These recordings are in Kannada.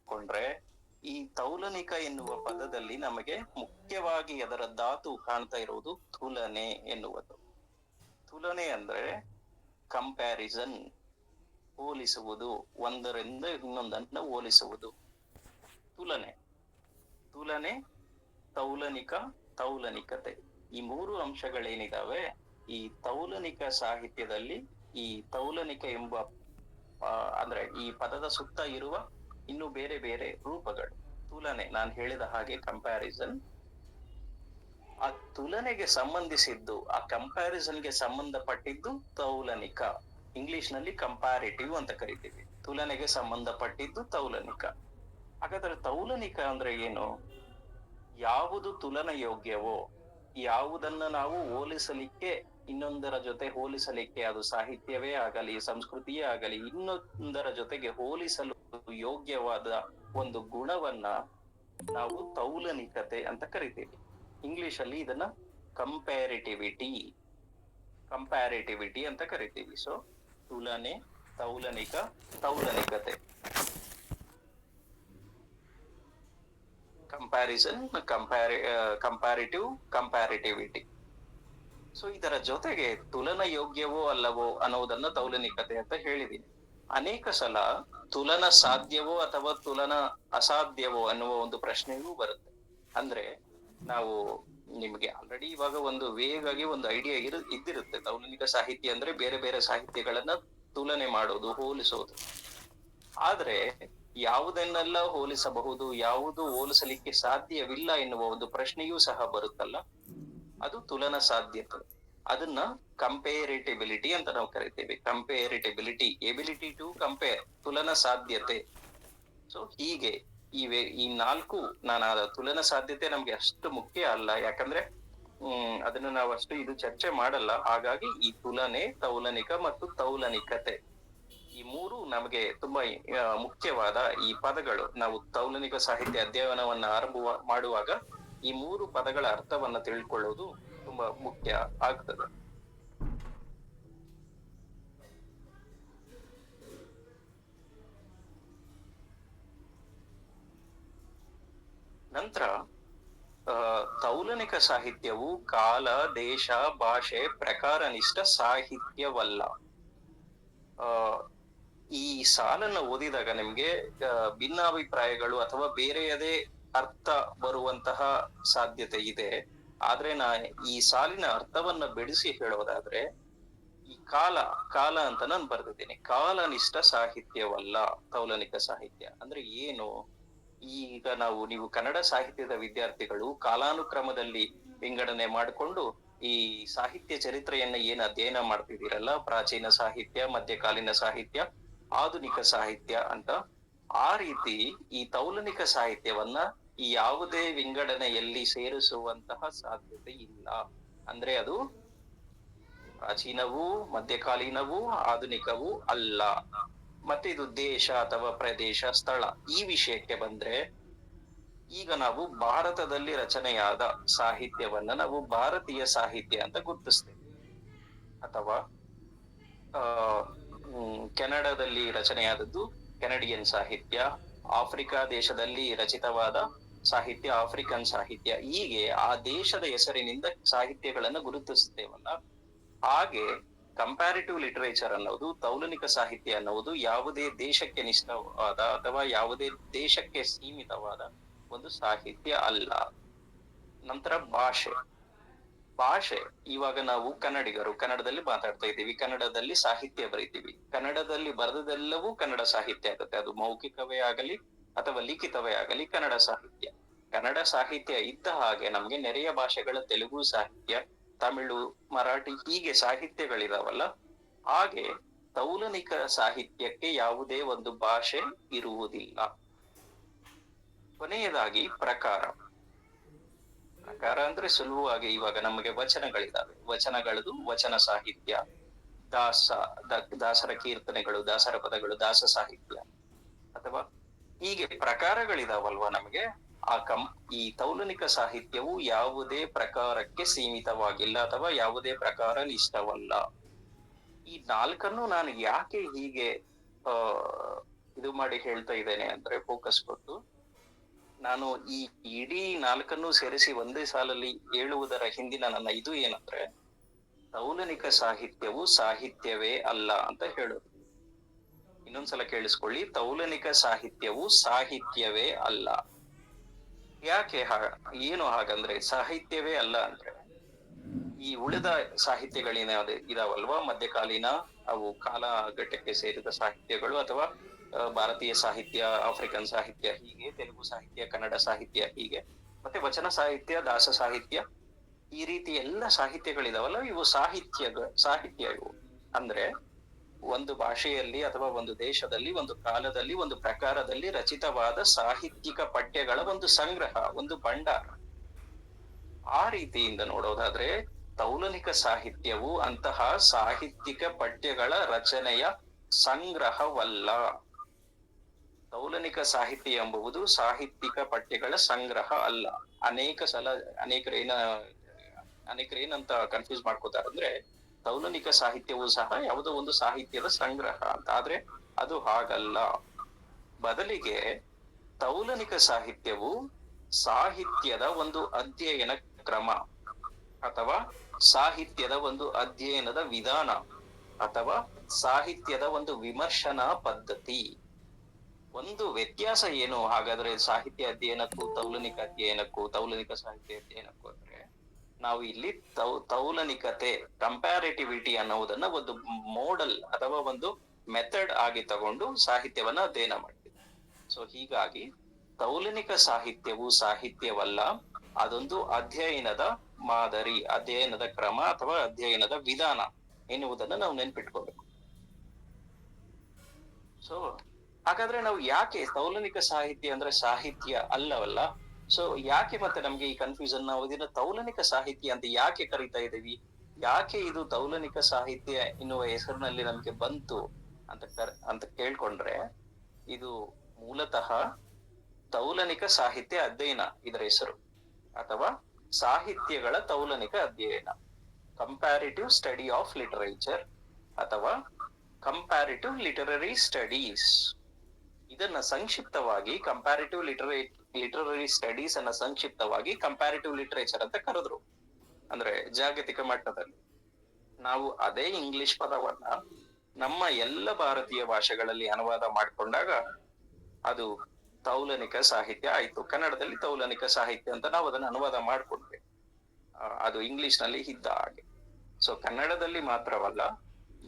ಕೊಂಡ್ರೆ ಈ ತೌಲನಿಕ ಎನ್ನುವ ಪದದಲ್ಲಿ ನಮಗೆ ಮುಖ್ಯವಾಗಿ ಅದರ ಧಾತು ಕಾಣ್ತಾ ಇರುವುದು ತುಲನೆ ಎನ್ನುವುದು. ತುಲನೆ ಅಂದ್ರೆ ಕಂಪ್ಯಾರಿಸನ್, ಹೋಲಿಸುವುದು, ಒಂದರಿಂದ ಇನ್ನೊಂದನ್ನು ಹೋಲಿಸುವುದು. ತುಲನೆ ತುಲನೆ ತೌಲನಿಕ, ತೌಲನಿಕತೆ, ಈ ಮೂರು ಅಂಶಗಳೇನಿದಾವೆ ಈ ತೌಲನಿಕ ಸಾಹಿತ್ಯದಲ್ಲಿ ಈ ತೌಲನಿಕ ಎಂಬ ಅಂದ್ರೆ ಈ ಪದದ ಸುತ್ತ ಇರುವ ಇನ್ನು ಬೇರೆ ಬೇರೆ ರೂಪಗಳು. ತುಲನೆ ನಾನು ಹೇಳಿದ ಹಾಗೆ ಕಂಪ್ಯಾರಿಸನ್, ಆ ತುಲನೆಗೆ ಸಂಬಂಧಿಸಿದ್ದು, ಆ ಕಂಪ್ಯಾರಿಸನ್ಗೆ ಸಂಬಂಧಪಟ್ಟಿದ್ದು ತೌಲನಿಕ. ಇಂಗ್ಲಿಷ್ ನಲ್ಲಿ ಕಂಪ್ಯಾರಿಟಿವ್ ಅಂತ ಕರಿತೀವಿ. ತುಲನೆಗೆ ಸಂಬಂಧಪಟ್ಟಿದ್ದು ತೌಲನಿಕ. ಹಾಗಾದ್ರೆ ತೌಲನಿಕ ಅಂದ್ರೆ ಏನು? ಯಾವುದು ತುಲನ ಯೋಗ್ಯವೋ, ಯಾವುದನ್ನ ನಾವು ಹೋಲಿಸಲಿಕ್ಕೆ, ಇನ್ನೊಂದರ ಜೊತೆ ಹೋಲಿಸಲಿಕ್ಕೆ, ಅದು ಸಾಹಿತ್ಯವೇ ಆಗಲಿ ಸಂಸ್ಕೃತಿಯೇ ಆಗಲಿ, ಇನ್ನೊಂದರ ಜೊತೆಗೆ ಹೋಲಿಸಲು ಯೋಗ್ಯವಾದ ಒಂದು ಗುಣವನ್ನ ನಾವು ತೌಲನಿಕತೆ ಅಂತ ಕರಿತೀವಿ. ಇಂಗ್ಲಿಷ್ ಅಲ್ಲಿ ಇದನ್ನ ಕಂಪ್ಯಾರಿಟಿವಿಟಿ ಅಂತ ಕರಿತೀವಿ. ಸೊ ತುಲನೆ, ತೌಲನಿಕ, ತೌಲನಿಕತೆ. Comparison, comparative, comparativity. ಸೊ ಇದರ ಜೊತೆಗೆ ತುಲನ ಯೋಗ್ಯವೋ ಅಲ್ಲವೋ ಅನ್ನೋದನ್ನ ತೌಲನಿಕತೆ ಅಂತ ಹೇಳಿದೀನಿ. ಅನೇಕ ಸಲ ತುಲನ ಸಾಧ್ಯವೋ ಅಥವಾ ತುಲನ ಅಸಾಧ್ಯವೋ ಅನ್ನುವ ಒಂದು ಪ್ರಶ್ನೆಯೂ ಬರುತ್ತೆ. ಅಂದ್ರೆ ನಾವು ನಿಮ್ಗೆ ಆಲ್ರೆಡಿ ಇವಾಗ ಒಂದು ವೇಗಾಗಿ ಒಂದು ಐಡಿಯಾ ಇದ್ದಿರುತ್ತೆ. ತೌಲನಿಕ ಸಾಹಿತ್ಯ ಅಂದ್ರೆ ಬೇರೆ ಬೇರೆ ಸಾಹಿತ್ಯಗಳನ್ನ ತುಲನೆ ಮಾಡೋದು, ಹೋಲಿಸೋದು. ಆದ್ರೆ ಯಾವುದನ್ನೆಲ್ಲ ಹೋಲಿಸಬಹುದು, ಯಾವುದು ಹೋಲಿಸಲಿಕ್ಕೆ ಸಾಧ್ಯವಿಲ್ಲ ಎನ್ನುವ ಒಂದು ಪ್ರಶ್ನೆಯೂ ಸಹ ಬರುತ್ತಲ್ಲ, ಅದು ತುಲನ ಸಾಧ್ಯತೆ. ಅದನ್ನ ಕಂಪೇರಿಟಿಬಿಲಿಟಿ ಅಂತ ನಾವು ಕರಿತೀವಿ. ಕಂಪೇರಿಟಿಬಿಲಿಟಿ, ಎಬಿಲಿಟಿ ಟು ಕಂಪೇರ್, ತುಲನ ಸಾಧ್ಯತೆ. ಸೊ ಹೀಗೆ ಈ ನಾಲ್ಕು, ನಾನು ತುಲನ ಸಾಧ್ಯತೆ ನಮ್ಗೆ ಅಷ್ಟು ಮುಖ್ಯ ಅಲ್ಲ, ಯಾಕಂದ್ರೆ ಅದನ್ನ ನಾವು ಅಷ್ಟು ಇದು ಚರ್ಚೆ ಮಾಡಲ್ಲ. ಹಾಗಾಗಿ ಈ ತುಲನೆ, ತೌಲನಿಕ ಮತ್ತು ತೌಲನಿಕತೆ, ಈ ಮೂರು ನಮಗೆ ತುಂಬಾ ಮುಖ್ಯವಾದ ಈ ಪದಗಳು. ನಾವು ತೌಲನಿಕ ಸಾಹಿತ್ಯ ಅಧ್ಯಯನವನ್ನ ಆರಂಭ ಮಾಡುವಾಗ ಈ ಮೂರು ಪದಗಳ ಅರ್ಥವನ್ನ ತಿಳ್ಕೊಳ್ಳೋದು ತುಂಬಾ ಮುಖ್ಯ ಆಗ್ತದೆ. ನಂತರ ತೌಲನಿಕ ಸಾಹಿತ್ಯವು ಕಾಲ, ದೇಶ, ಭಾಷೆ, ಪ್ರಕಾರನಿಷ್ಠ ಸಾಹಿತ್ಯವಲ್ಲ. ಈ ಸಾಲನ್ನ ಓದಿದಾಗ ನಿಮ್ಗೆ ಭಿನ್ನಾಭಿಪ್ರಾಯಗಳು ಅಥವಾ ಬೇರೆಯದೇ ಅರ್ಥ ಬರುವಂತಹ ಸಾಧ್ಯತೆ ಇದೆ. ಆದ್ರೆ ಈ ಸಾಲಿನ ಅರ್ಥವನ್ನ ಬಿಡಿಸಿ ಹೇಳೋದಾದ್ರೆ, ಈ ಕಾಲ ಅಂತ ನಾನು ಬರ್ದಿದ್ದೀನಿ. ಕಾಲನಿಷ್ಠ ಸಾಹಿತ್ಯವಲ್ಲ ತೌಲನಿಕ ಸಾಹಿತ್ಯ ಅಂದ್ರೆ ಏನು? ಈಗ ನೀವು ಕನ್ನಡ ಸಾಹಿತ್ಯದ ವಿದ್ಯಾರ್ಥಿಗಳು ಕಾಲಾನುಕ್ರಮದಲ್ಲಿ ವಿಂಗಡಣೆ ಮಾಡಿಕೊಂಡು ಈ ಸಾಹಿತ್ಯ ಚರಿತ್ರೆಯನ್ನ ಏನ್ ಅಧ್ಯಯನ ಮಾಡ್ತಿದ್ದೀರಲ್ಲ, ಪ್ರಾಚೀನ ಸಾಹಿತ್ಯ, ಮಧ್ಯಕಾಲೀನ ಸಾಹಿತ್ಯ, ಆಧುನಿಕ ಸಾಹಿತ್ಯ ಅಂತ, ಆ ರೀತಿ ಈ ತೌಲನಿಕ ಸಾಹಿತ್ಯವನ್ನ ಯಾವುದೇ ವಿಂಗಡಣೆಯಲ್ಲಿ ಸೇರಿಸುವಂತಹ ಸಾಧ್ಯತೆ ಇಲ್ಲ. ಅಂದ್ರೆ ಅದು ಪ್ರಾಚೀನವೂ, ಮಧ್ಯಕಾಲೀನವೂ, ಆಧುನಿಕವೂ ಅಲ್ಲ. ಮತ್ತೆ ಇದು ದೇಶ ಅಥವಾ ಪ್ರದೇಶ, ಸ್ಥಳ, ಈ ವಿಷಯಕ್ಕೆ ಬಂದ್ರೆ, ಈಗ ನಾವು ಭಾರತದಲ್ಲಿ ರಚನೆಯಾದ ಸಾಹಿತ್ಯವನ್ನ ನಾವು ಭಾರತೀಯ ಸಾಹಿತ್ಯ ಅಂತ ಗುರುತಿಸ್ತೇವೆ. ಅಥವಾ ಕೆನಡಾದಲ್ಲಿ ರಚನೆಯಾದದ್ದು ಕೆನಡಿಯನ್ ಸಾಹಿತ್ಯ, ಆಫ್ರಿಕಾ ದೇಶದಲ್ಲಿ ರಚಿತವಾದ ಸಾಹಿತ್ಯ ಆಫ್ರಿಕನ್ ಸಾಹಿತ್ಯ, ಹೀಗೆ ಆ ದೇಶದ ಹೆಸರಿನಿಂದ ಸಾಹಿತ್ಯಗಳನ್ನ ಗುರುತಿಸ್ತೇವಲ್ಲ. ಹಾಗೆ ಕಂಪ್ಯಾರಿಟಿವ್ ಲಿಟರೇಚರ್ ಅನ್ನೋದು, ತೌಲನಿಕ ಸಾಹಿತ್ಯ ಅನ್ನೋದು ಯಾವುದೇ ದೇಶಕ್ಕೆ ನಿಷ್ಠವಾದ ಅಥವಾ ಯಾವುದೇ ದೇಶಕ್ಕೆ ಸೀಮಿತವಾದ ಒಂದು ಸಾಹಿತ್ಯ ಅಲ್ಲ. ನಂತರ ಭಾಷೆ, ಇವಾಗ ನಾವು ಕನ್ನಡಿಗರು, ಕನ್ನಡದಲ್ಲಿ ಮಾತಾಡ್ತಾ ಇದ್ದೀವಿ, ಕನ್ನಡದಲ್ಲಿ ಸಾಹಿತ್ಯ ಬರೀತೀವಿ. ಕನ್ನಡದಲ್ಲಿ ಬರೆದದೆಲ್ಲವೂ ಕನ್ನಡ ಸಾಹಿತ್ಯ ಆಗುತ್ತೆ. ಅದು ಮೌಖಿಕವೇ ಆಗಲಿ ಅಥವಾ ಲಿಖಿತವೇ ಆಗಲಿ ಕನ್ನಡ ಸಾಹಿತ್ಯ. ಕನ್ನಡ ಸಾಹಿತ್ಯ ಇದ್ದ ಹಾಗೆ ನಮ್ಗೆ ನೆರೆಯ ಭಾಷೆಗಳ ತೆಲುಗು ಸಾಹಿತ್ಯ, ತಮಿಳು, ಮರಾಠಿ, ಹೀಗೆ ಸಾಹಿತ್ಯಗಳಿದಾವಲ್ಲ. ಹಾಗೆ ತೌಲನಿಕ ಸಾಹಿತ್ಯಕ್ಕೆ ಯಾವುದೇ ಒಂದು ಭಾಷೆ ಇರುವುದಿಲ್ಲ. ಕೊನೆಯದಾಗಿ ಪ್ರಕಾರ ಅಂದ್ರೆ ಸುಲಭವಾಗಿ ಇವಾಗ ನಮಗೆ ವಚನಗಳಿದಾವೆ, ವಚನಗಳದು ವಚನ ಸಾಹಿತ್ಯ, ದಾಸರ ಕೀರ್ತನೆಗಳು, ದಾಸರ ಪದಗಳು, ದಾಸ ಸಾಹಿತ್ಯ, ಅಥವಾ ಹೀಗೆ ಪ್ರಕಾರಗಳಿದಾವಲ್ವಾ ನಮಗೆ. ಈ ತೌಲನಿಕ ಸಾಹಿತ್ಯವು ಯಾವುದೇ ಪ್ರಕಾರಕ್ಕೆ ಸೀಮಿತವಾಗಿಲ್ಲ ಅಥವಾ ಯಾವುದೇ ಪ್ರಕಾರ ನಿಷ್ಠವಲ್ಲ. ಈ ನಾಲ್ಕನ್ನು ನಾನು ಯಾಕೆ ಹೀಗೆ ಇದು ಮಾಡಿ ಹೇಳ್ತಾ ಇದ್ದೇನೆ ಅಂದ್ರೆ ಫೋಕಸ್ ಕೊಟ್ಟು, ನಾನು ಈ ಇಡೀ ನಾಲ್ಕನ್ನು ಸೇರಿಸಿ ಒಂದೇ ಸಾಲಲ್ಲಿ ಹೇಳುವುದರ ಹಿಂದಿನ ನನ್ನ ಇದು ಏನಂದ್ರೆ, ತೌಲನಿಕ ಸಾಹಿತ್ಯವು ಸಾಹಿತ್ಯವೇ ಅಲ್ಲ ಅಂತ ಹೇಳೋದು. ಇನ್ನೊಂದ್ಸಲ ಕೇಳಿಸ್ಕೊಳ್ಳಿ, ತೌಲನಿಕ ಸಾಹಿತ್ಯವು ಸಾಹಿತ್ಯವೇ ಅಲ್ಲ. ಯಾಕೆ ಏನು ಹಾಗಂದ್ರೆ, ಸಾಹಿತ್ಯವೇ ಅಲ್ಲ ಅಂದ್ರೆ, ಈ ಉಳಿದ ಸಾಹಿತ್ಯಗಳೇನ ಇದಾವಲ್ವಾ ಮಧ್ಯಕಾಲೀನ, ಅವು ಕಾಲಘಟ್ಟಕ್ಕೆ ಸೇರಿದ ಸಾಹಿತ್ಯಗಳು, ಅಥವಾ ಭಾರತೀಯ ಸಾಹಿತ್ಯ, ಆಫ್ರಿಕನ್ ಸಾಹಿತ್ಯ, ಹೀಗೆ ತೆಲುಗು ಸಾಹಿತ್ಯ, ಕನ್ನಡ ಸಾಹಿತ್ಯ, ಹೀಗೆ ಮತ್ತೆ ವಚನ ಸಾಹಿತ್ಯ, ದಾಸ ಸಾಹಿತ್ಯ, ಈ ರೀತಿ ಎಲ್ಲ ಸಾಹಿತ್ಯಗಳಿದಾವಲ್ಲ, ಇವು ಸಾಹಿತ್ಯ ಇವು. ಅಂದ್ರೆ ಒಂದು ಭಾಷೆಯಲ್ಲಿ ಅಥವಾ ಒಂದು ದೇಶದಲ್ಲಿ, ಒಂದು ಕಾಲದಲ್ಲಿ, ಒಂದು ಪ್ರಕಾರದಲ್ಲಿ ರಚಿತವಾದ ಸಾಹಿತ್ಯಿಕ ಪಠ್ಯಗಳ ಒಂದು ಸಂಗ್ರಹ, ಒಂದು ಭಂಡಾರ. ಆ ರೀತಿಯಿಂದ ನೋಡೋದಾದ್ರೆ ತೌಲನಿಕ ಸಾಹಿತ್ಯವು ಅಂತಹ ಸಾಹಿತ್ಯಿಕ ಪಠ್ಯಗಳ ರಚನೆಯ ಸಂಗ್ರಹವಲ್ಲ. ತೌಲನಿಕ ಸಾಹಿತ್ಯ ಎಂಬುದು ಸಾಹಿತ್ಯಿಕ ಪಠ್ಯಗಳ ಸಂಗ್ರಹ ಅಲ್ಲ. ಅನೇಕರೇನಂತ ಕನ್ಫ್ಯೂಸ್ ಮಾಡ್ಕೋತಾರೆ ಅಂದ್ರೆ, ತೌಲನಿಕ ಸಾಹಿತ್ಯವೂ ಸಹ ಯಾವುದೋ ಒಂದು ಸಾಹಿತ್ಯದ ಸಂಗ್ರಹ ಅಂತ. ಆದ್ರೆ ಅದು ಹಾಗಲ್ಲ. ಬದಲಿಗೆ ತೌಲನಿಕ ಸಾಹಿತ್ಯವು ಸಾಹಿತ್ಯದ ಒಂದು ಅಧ್ಯಯನ ಕ್ರಮ, ಅಥವಾ ಸಾಹಿತ್ಯದ ಒಂದು ಅಧ್ಯಯನದ ವಿಧಾನ, ಅಥವಾ ಸಾಹಿತ್ಯದ ಒಂದು ವಿಮರ್ಶನಾ ಪದ್ಧತಿ. ಒಂದು ವ್ಯತ್ಯಾಸ ಏನು ಹಾಗಾದ್ರೆ ಸಾಹಿತ್ಯ ಅಧ್ಯಯನಕ್ಕೂ ತೌಲನಿಕ ಅಧ್ಯಯನಕ್ಕೂ, ತೌಲನಿಕ ಸಾಹಿತ್ಯ ಅಧ್ಯಯನಕ್ಕೂ ಅಂದ್ರೆ, ನಾವು ಇಲ್ಲಿ ತೌಲನಿಕತೆ, ಕಂಪ್ಯಾರಿಟಿವಿಟಿ ಅನ್ನೋದನ್ನ ಒಂದು ಮೋಡಲ್ ಅಥವಾ ಒಂದು ಮೆಥಡ್ ಆಗಿ ತಗೊಂಡು ಸಾಹಿತ್ಯವನ್ನ ಅಧ್ಯಯನ ಮಾಡ್ತೀವಿ. ಸೊ ಹೀಗಾಗಿ ತೌಲನಿಕ ಸಾಹಿತ್ಯವು ಸಾಹಿತ್ಯವಲ್ಲ, ಅದೊಂದು ಅಧ್ಯಯನದ ಮಾದರಿ, ಅಧ್ಯಯನದ ಕ್ರಮ ಅಥವಾ ಅಧ್ಯಯನದ ವಿಧಾನ ಎನ್ನುವುದನ್ನ ನಾವು ನೆನ್ಪಿಟ್ಕೋಬೇಕು. ಸೊ ಹಾಗಾದ್ರೆ ನಾವು ಯಾಕೆ ತೌಲನಿಕ ಸಾಹಿತ್ಯ ಅಂದ್ರೆ ಸಾಹಿತ್ಯ ಅಲ್ಲವಲ್ಲ, ಸೊ ಯಾಕೆ ಮತ್ತೆ ನಮ್ಗೆ ಈ ಕನ್ಫ್ಯೂಷನ್, ನಾವು ಇದನ್ನ ತೌಲನಿಕ ಸಾಹಿತ್ಯ ಅಂತ ಯಾಕೆ ಕರಿತಾ ಇದ್ದೀವಿ, ಯಾಕೆ ಇದು ತೌಲನಿಕ ಸಾಹಿತ್ಯ ಎನ್ನುವ ಹೆಸರಿನಲ್ಲಿ ನಮ್ಗೆ ಬಂತು ಅಂತ ಕೇಳ್ಕೊಂಡ್ರೆ, ಇದು ಮೂಲತಃ ತೌಲನಿಕ ಸಾಹಿತ್ಯ ಅಧ್ಯಯನ ಇದರ ಹೆಸರು, ಅಥವಾ ಸಾಹಿತ್ಯಗಳ ತೌಲನಿಕ ಅಧ್ಯಯನ, ಕಂಪ್ಯಾರಿಟಿವ್ ಸ್ಟಡಿ ಆಫ್ ಲಿಟರೇಚರ್, ಅಥವಾ ಕಂಪ್ಯಾರಿಟಿವ್ ಲಿಟರರಿ ಸ್ಟಡೀಸ್. ಇದನ್ನ ಸಂಕ್ಷಿಪ್ತವಾಗಿ ಕಂಪ್ಯಾರಿಟಿವ್ ಲಿಟರರಿ ಸ್ಟಡೀಸ್ ಅನ್ನ ಸಂಕ್ಷಿಪ್ತವಾಗಿ ಕಂಪ್ಯಾರಿಟಿವ್ ಲಿಟರೇಚರ್ ಅಂತ ಕರೆದ್ರು. ಅಂದ್ರೆ ಜಾಗತಿಕ ಮಟ್ಟದಲ್ಲಿ ನಾವು ಅದೇ ಇಂಗ್ಲಿಷ್ ಪದವನ್ನ ನಮ್ಮ ಎಲ್ಲ ಭಾರತೀಯ ಭಾಷೆಗಳಲ್ಲಿ ಅನುವಾದ ಮಾಡಿಕೊಂಡಾಗ ಅದು ತೌಲನಿಕ ಸಾಹಿತ್ಯ ಆಯ್ತು. ಕನ್ನಡದಲ್ಲಿ ತೌಲನಿಕ ಸಾಹಿತ್ಯ ಅಂತ ನಾವು ಅದನ್ನ ಅನುವಾದ ಮಾಡ್ಕೊಂಡ್ವಿ, ಅದು ಇಂಗ್ಲಿಷ್ ನಲ್ಲಿ ಇದ್ದ ಹಾಗೆ. ಸೊ ಕನ್ನಡದಲ್ಲಿ ಮಾತ್ರವಲ್ಲ,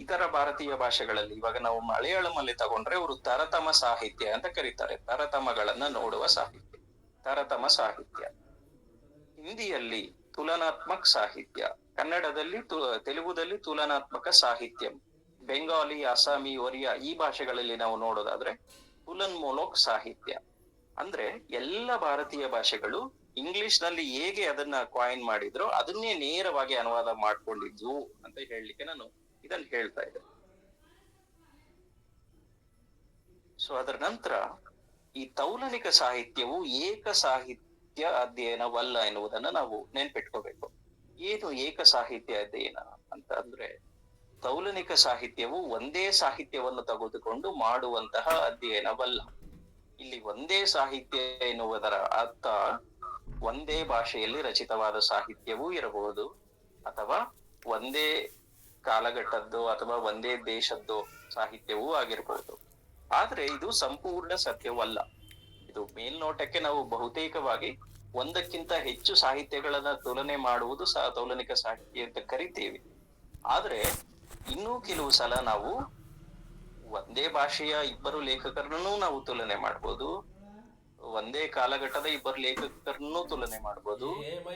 ಇತರ ಭಾರತೀಯ ಭಾಷೆಗಳಲ್ಲಿ, ಇವಾಗ ನಾವು ಮಲಯಾಳಮಲ್ಲಿ ತಗೊಂಡ್ರೆ ಅವರು ತರತಮ ಸಾಹಿತ್ಯ ಅಂತ ಕರೀತಾರೆ. ತರತಮಗಳನ್ನ ನೋಡುವ ಸಾಹಿತ್ಯ, ತರತಮ ಸಾಹಿತ್ಯ. ಹಿಂದಿಯಲ್ಲಿ ತುಲನಾತ್ಮಕ ಸಾಹಿತ್ಯ, ಕನ್ನಡದಲ್ಲಿ ತೆಲುಗುದಲ್ಲಿ ತುಲನಾತ್ಮಕ ಸಾಹಿತ್ಯ, ಬೆಂಗಾಲಿ, ಅಸ್ಸಾಮಿ, ಒರಿಯಾ ಈ ಭಾಷೆಗಳಲ್ಲಿ ನಾವು ನೋಡೋದಾದ್ರೆ ತುಲನ್ಮೂಲಕ ಸಾಹಿತ್ಯ. ಅಂದ್ರೆ ಎಲ್ಲ ಭಾರತೀಯ ಭಾಷೆಗಳು ಇಂಗ್ಲಿಷ್ ನಲ್ಲಿ ಹೇಗೆ ಅದನ್ನ ಕಾಯಿನ್ ಮಾಡಿದ್ರು ಅದನ್ನೇ ನೇರವಾಗಿ ಅನುವಾದ ಮಾಡ್ಕೊಂಡಿದ್ವು ಅಂತ ಹೇಳಲಿಕ್ಕೆ ನಾನು ಇದನ್ನ ಹೇಳ್ತಾ ಇದ್ದೆ. ಸೊ ಅದರ ನಂತರ ಈ ತೌಲನಿಕ ಸಾಹಿತ್ಯವು ಏಕ ಸಾಹಿತ್ಯ ಅಧ್ಯಯನವಲ್ಲ ಎನ್ನುವುದನ್ನ ನಾವು ನೆನ್ಪಿಟ್ಕೋಬೇಕು. ಏನು ಏಕ ಸಾಹಿತ್ಯ ಅಧ್ಯಯನ ಅಂತ ಅಂದ್ರೆ, ತೌಲನಿಕ ಸಾಹಿತ್ಯವು ಒಂದೇ ಸಾಹಿತ್ಯವನ್ನು ತೆಗೆದುಕೊಂಡು ಮಾಡುವಂತಹ ಅಧ್ಯಯನವಲ್ಲ. ಇಲ್ಲಿ ಒಂದೇ ಸಾಹಿತ್ಯ ಎನ್ನುವುದರ ಅರ್ಥ ಒಂದೇ ಭಾಷೆಯಲ್ಲಿ ರಚಿತವಾದ ಸಾಹಿತ್ಯವೂ ಇರಬಹುದು, ಅಥವಾ ಒಂದೇ ಕಾಲಘಟ್ಟದ್ದು ಅಥವಾ ಒಂದೇ ದೇಶದ್ದು ಸಾಹಿತ್ಯವೂ ಆಗಿರ್ಬಹುದು. ಆದ್ರೆ ಇದು ಸಂಪೂರ್ಣ ಸತ್ಯವಲ್ಲ. ಇದು ಮೇಲ್ನೋಟಕ್ಕೆ ನಾವು ಬಹುತೇಕವಾಗಿ ಒಂದಕ್ಕಿಂತ ಹೆಚ್ಚು ಸಾಹಿತ್ಯಗಳನ್ನ ತುಲನೆ ಮಾಡುವುದು ತೌಲನಿಕ ಸಾಹಿತ್ಯ ಅಂತ ಕರಿತೀವಿ. ಆದ್ರೆ ಇನ್ನೂ ಕೆಲವು ಸಲ ನಾವು ಒಂದೇ ಭಾಷೆಯ ಇಬ್ಬರು ಲೇಖಕರನ್ನು ನಾವು ತುಲನೆ ಮಾಡ್ಬೋದು, ಒಂದೇ ಕಾಲಘಟ್ಟದ ಇಬ್ಬರು ಲೇಖಕರನ್ನು ತುಲನೆ ಮಾಡ್ಬೋದು,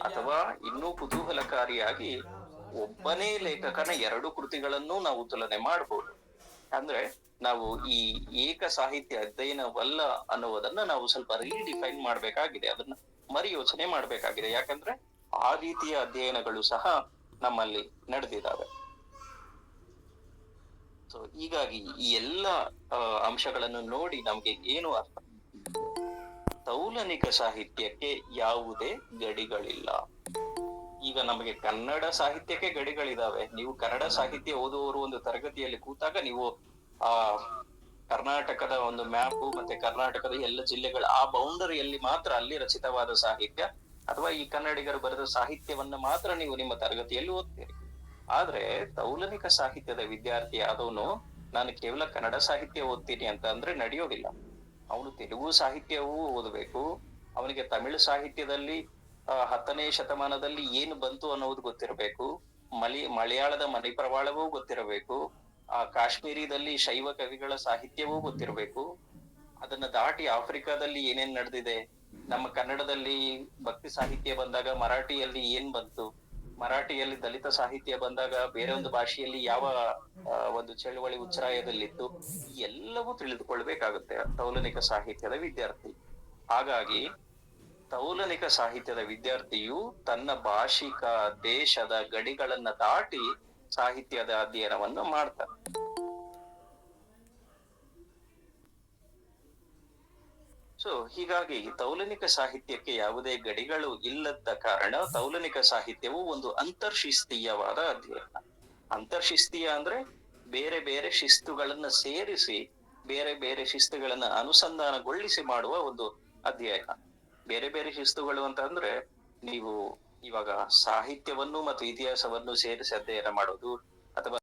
ಅಥವಾ ಇನ್ನೂ ಕುತೂಹಲಕಾರಿಯಾಗಿ ಒಬ್ಬನೇ ಲೇಖಕನ ಎರಡು ಕೃತಿಗಳನ್ನು ನಾವು ತುಲನೆ ಮಾಡ್ಬೋದು. ಅಂದ್ರೆ ನಾವು ಈ ಏಕ ಸಾಹಿತ್ಯ ಅಧ್ಯಯನವಲ್ಲ ಅನ್ನುವುದನ್ನ ನಾವು ಸ್ವಲ್ಪ ರೀಡಿಫೈನ್ ಮಾಡ್ಬೇಕಾಗಿದೆ, ಅದನ್ನ ಮರಿ ಯೋಚನೆ ಮಾಡ್ಬೇಕಾಗಿದೆ. ಯಾಕಂದ್ರೆ ಆ ರೀತಿಯ ಅಧ್ಯಯನಗಳು ಸಹ ನಮ್ಮಲ್ಲಿ ನಡೆದಿದ್ದಾವೆ. ಸೊ ಹೀಗಾಗಿ ಈ ಎಲ್ಲ ಅಂಶಗಳನ್ನು ನೋಡಿ ನಮ್ಗೆ ಏನು ಅರ್ಥ, ತೌಲನಿಕ ಸಾಹಿತ್ಯಕ್ಕೆ ಯಾವುದೇ ಗಡಿಗಳಿಲ್ಲ. ಈಗ ನಮಗೆ ಕನ್ನಡ ಸಾಹಿತ್ಯಕ್ಕೆ ಗಡಿಗಳಿದಾವೆ. ನೀವು ಕನ್ನಡ ಸಾಹಿತ್ಯ ಓದುವವರು ಒಂದು ತರಗತಿಯಲ್ಲಿ ಕೂತಾಗ ನೀವು ಕರ್ನಾಟಕದ ಒಂದು ಮ್ಯಾಪ್ ಮತ್ತೆ ಕರ್ನಾಟಕದ ಎಲ್ಲ ಜಿಲ್ಲೆಗಳ ಆ ಬೌಂಡರಿಯಲ್ಲಿ ಮಾತ್ರ ಅಲ್ಲಿ ರಚಿತವಾದ ಸಾಹಿತ್ಯ ಅಥವಾ ಈ ಕನ್ನಡಿಗರು ಬರೆದ ಸಾಹಿತ್ಯವನ್ನ ಮಾತ್ರ ನೀವು ನಿಮ್ಮ ತರಗತಿಯಲ್ಲಿ ಓದ್ತೀರಿ. ಆದ್ರೆ ತೌಲನಿಕ ಸಾಹಿತ್ಯದ ವಿದ್ಯಾರ್ಥಿ ಆದವನು ನಾನು ಕೇವಲ ಕನ್ನಡ ಸಾಹಿತ್ಯ ಓದ್ತೀನಿ ಅಂತ ಅಂದ್ರೆ ನಡೆಯೋದಿಲ್ಲ. ಅವನು ತೆಲುಗು ಸಾಹಿತ್ಯವೂ ಓದಬೇಕು, ಅವನಿಗೆ ತಮಿಳು ಸಾಹಿತ್ಯದಲ್ಲಿ 10ನೇ ಶತಮಾನದಲ್ಲಿ ಏನು ಬಂತು ಅನ್ನೋದು ಗೊತ್ತಿರಬೇಕು, ಮಲಯಾಳದ ಮಣಿಪ್ರವಾಳವೂ ಗೊತ್ತಿರಬೇಕು, ಆ ಕಾಶ್ಮೀರಿದಲ್ಲಿ ಶೈವ ಕವಿಗಳ ಸಾಹಿತ್ಯವೂ ಗೊತ್ತಿರಬೇಕು. ಅದನ್ನ ದಾಟಿ ಆಫ್ರಿಕಾದಲ್ಲಿ ಏನೇನ್ ನಡೆದಿದೆ, ನಮ್ಮ ಕನ್ನಡದಲ್ಲಿ ಭಕ್ತಿ ಸಾಹಿತ್ಯ ಬಂದಾಗ ಮರಾಠಿಯಲ್ಲಿ ಏನ್ ಬಂತು, ಮರಾಠಿಯಲ್ಲಿ ದಲಿತ ಸಾಹಿತ್ಯ ಬಂದಾಗ ಬೇರೆ ಒಂದು ಭಾಷೆಯಲ್ಲಿ ಯಾವ ಒಂದು ಚಳುವಳಿ ಉಚ್ಛ್ರಾಯದಲ್ಲಿತ್ತು, ಎಲ್ಲವೂ ತಿಳಿದುಕೊಳ್ಬೇಕಾಗುತ್ತೆ ತೌಲನಿಕ ಸಾಹಿತ್ಯದ ವಿದ್ಯಾರ್ಥಿ. ಹಾಗಾಗಿ ತೌಲನಿಕ ಸಾಹಿತ್ಯದ ವಿದ್ಯಾರ್ಥಿಯು ತನ್ನ ಭಾಷಿಕ ದೇಶದ ಗಡಿಗಳನ್ನ ದಾಟಿ ಸಾಹಿತ್ಯದ ಅಧ್ಯಯನವನ್ನು ಮಾಡ್ತಾನೆ. ಸೊ ಹೀಗಾಗಿ ತೌಲನಿಕ ಸಾಹಿತ್ಯಕ್ಕೆ ಯಾವುದೇ ಗಡಿಗಳು ಇಲ್ಲದ ಕಾರಣ ತೌಲನಿಕ ಸಾಹಿತ್ಯವು ಒಂದು ಅಂತರ್ಶಿಸ್ತೀಯವಾದ ಅಧ್ಯಯನ. ಅಂತರ್ಶಿಸ್ತೀಯ ಅಂದ್ರೆ ಬೇರೆ ಬೇರೆ ಶಿಸ್ತುಗಳನ್ನ ಸೇರಿಸಿ ಬೇರೆ ಬೇರೆ ಶಿಸ್ತುಗಳನ್ನ ಅನುಸಂಧಾನಗೊಳಿಸಿ ಮಾಡುವ ಒಂದು ಅಧ್ಯಯನ. ಬೇರೆ ಬೇರೆ ಶಿಸ್ತುಗಳು ಅಂತ ಅಂದ್ರೆ ನೀವು ಇವಾಗ ಸಾಹಿತ್ಯವನ್ನು ಮತ್ತು ಇತಿಹಾಸವನ್ನು ಸೇರಿಸಿ ಅಧ್ಯಯನ ಮಾಡೋದು ಅಥವಾ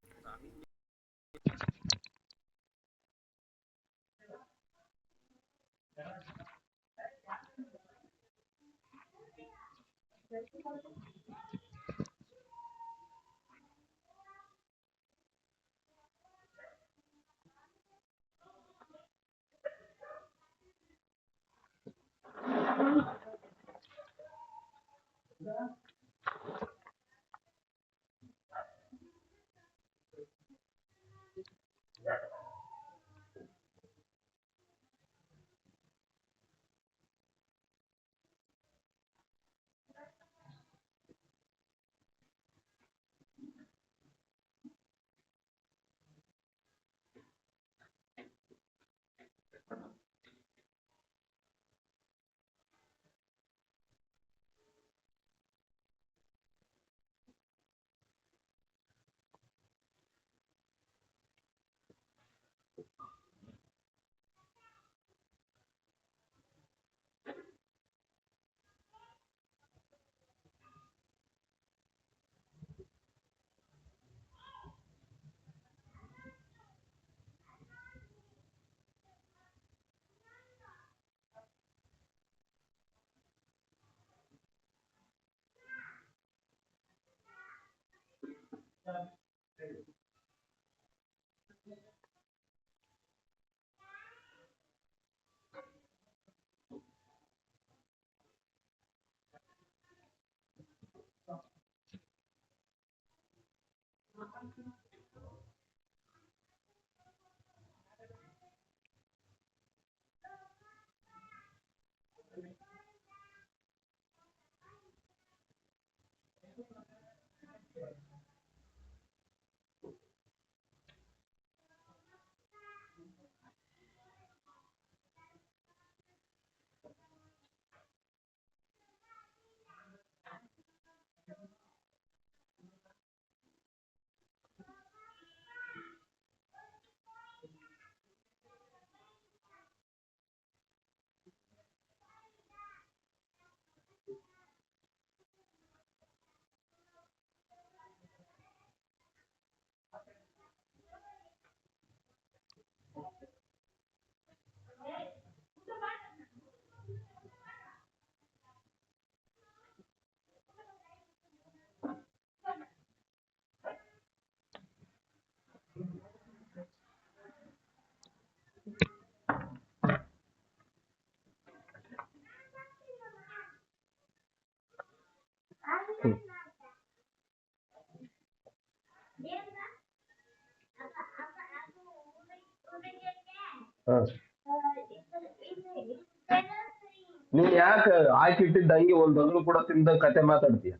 ನೀ ಯಾಕ ಹಾಕಿಟ್ಟಿದ್ದ ಹಂಗೆ ಒಂದೊಂದು ಕೂಡ ತಿಂದ ಕತೆ ಮಾತಾಡ್ತೀಯ?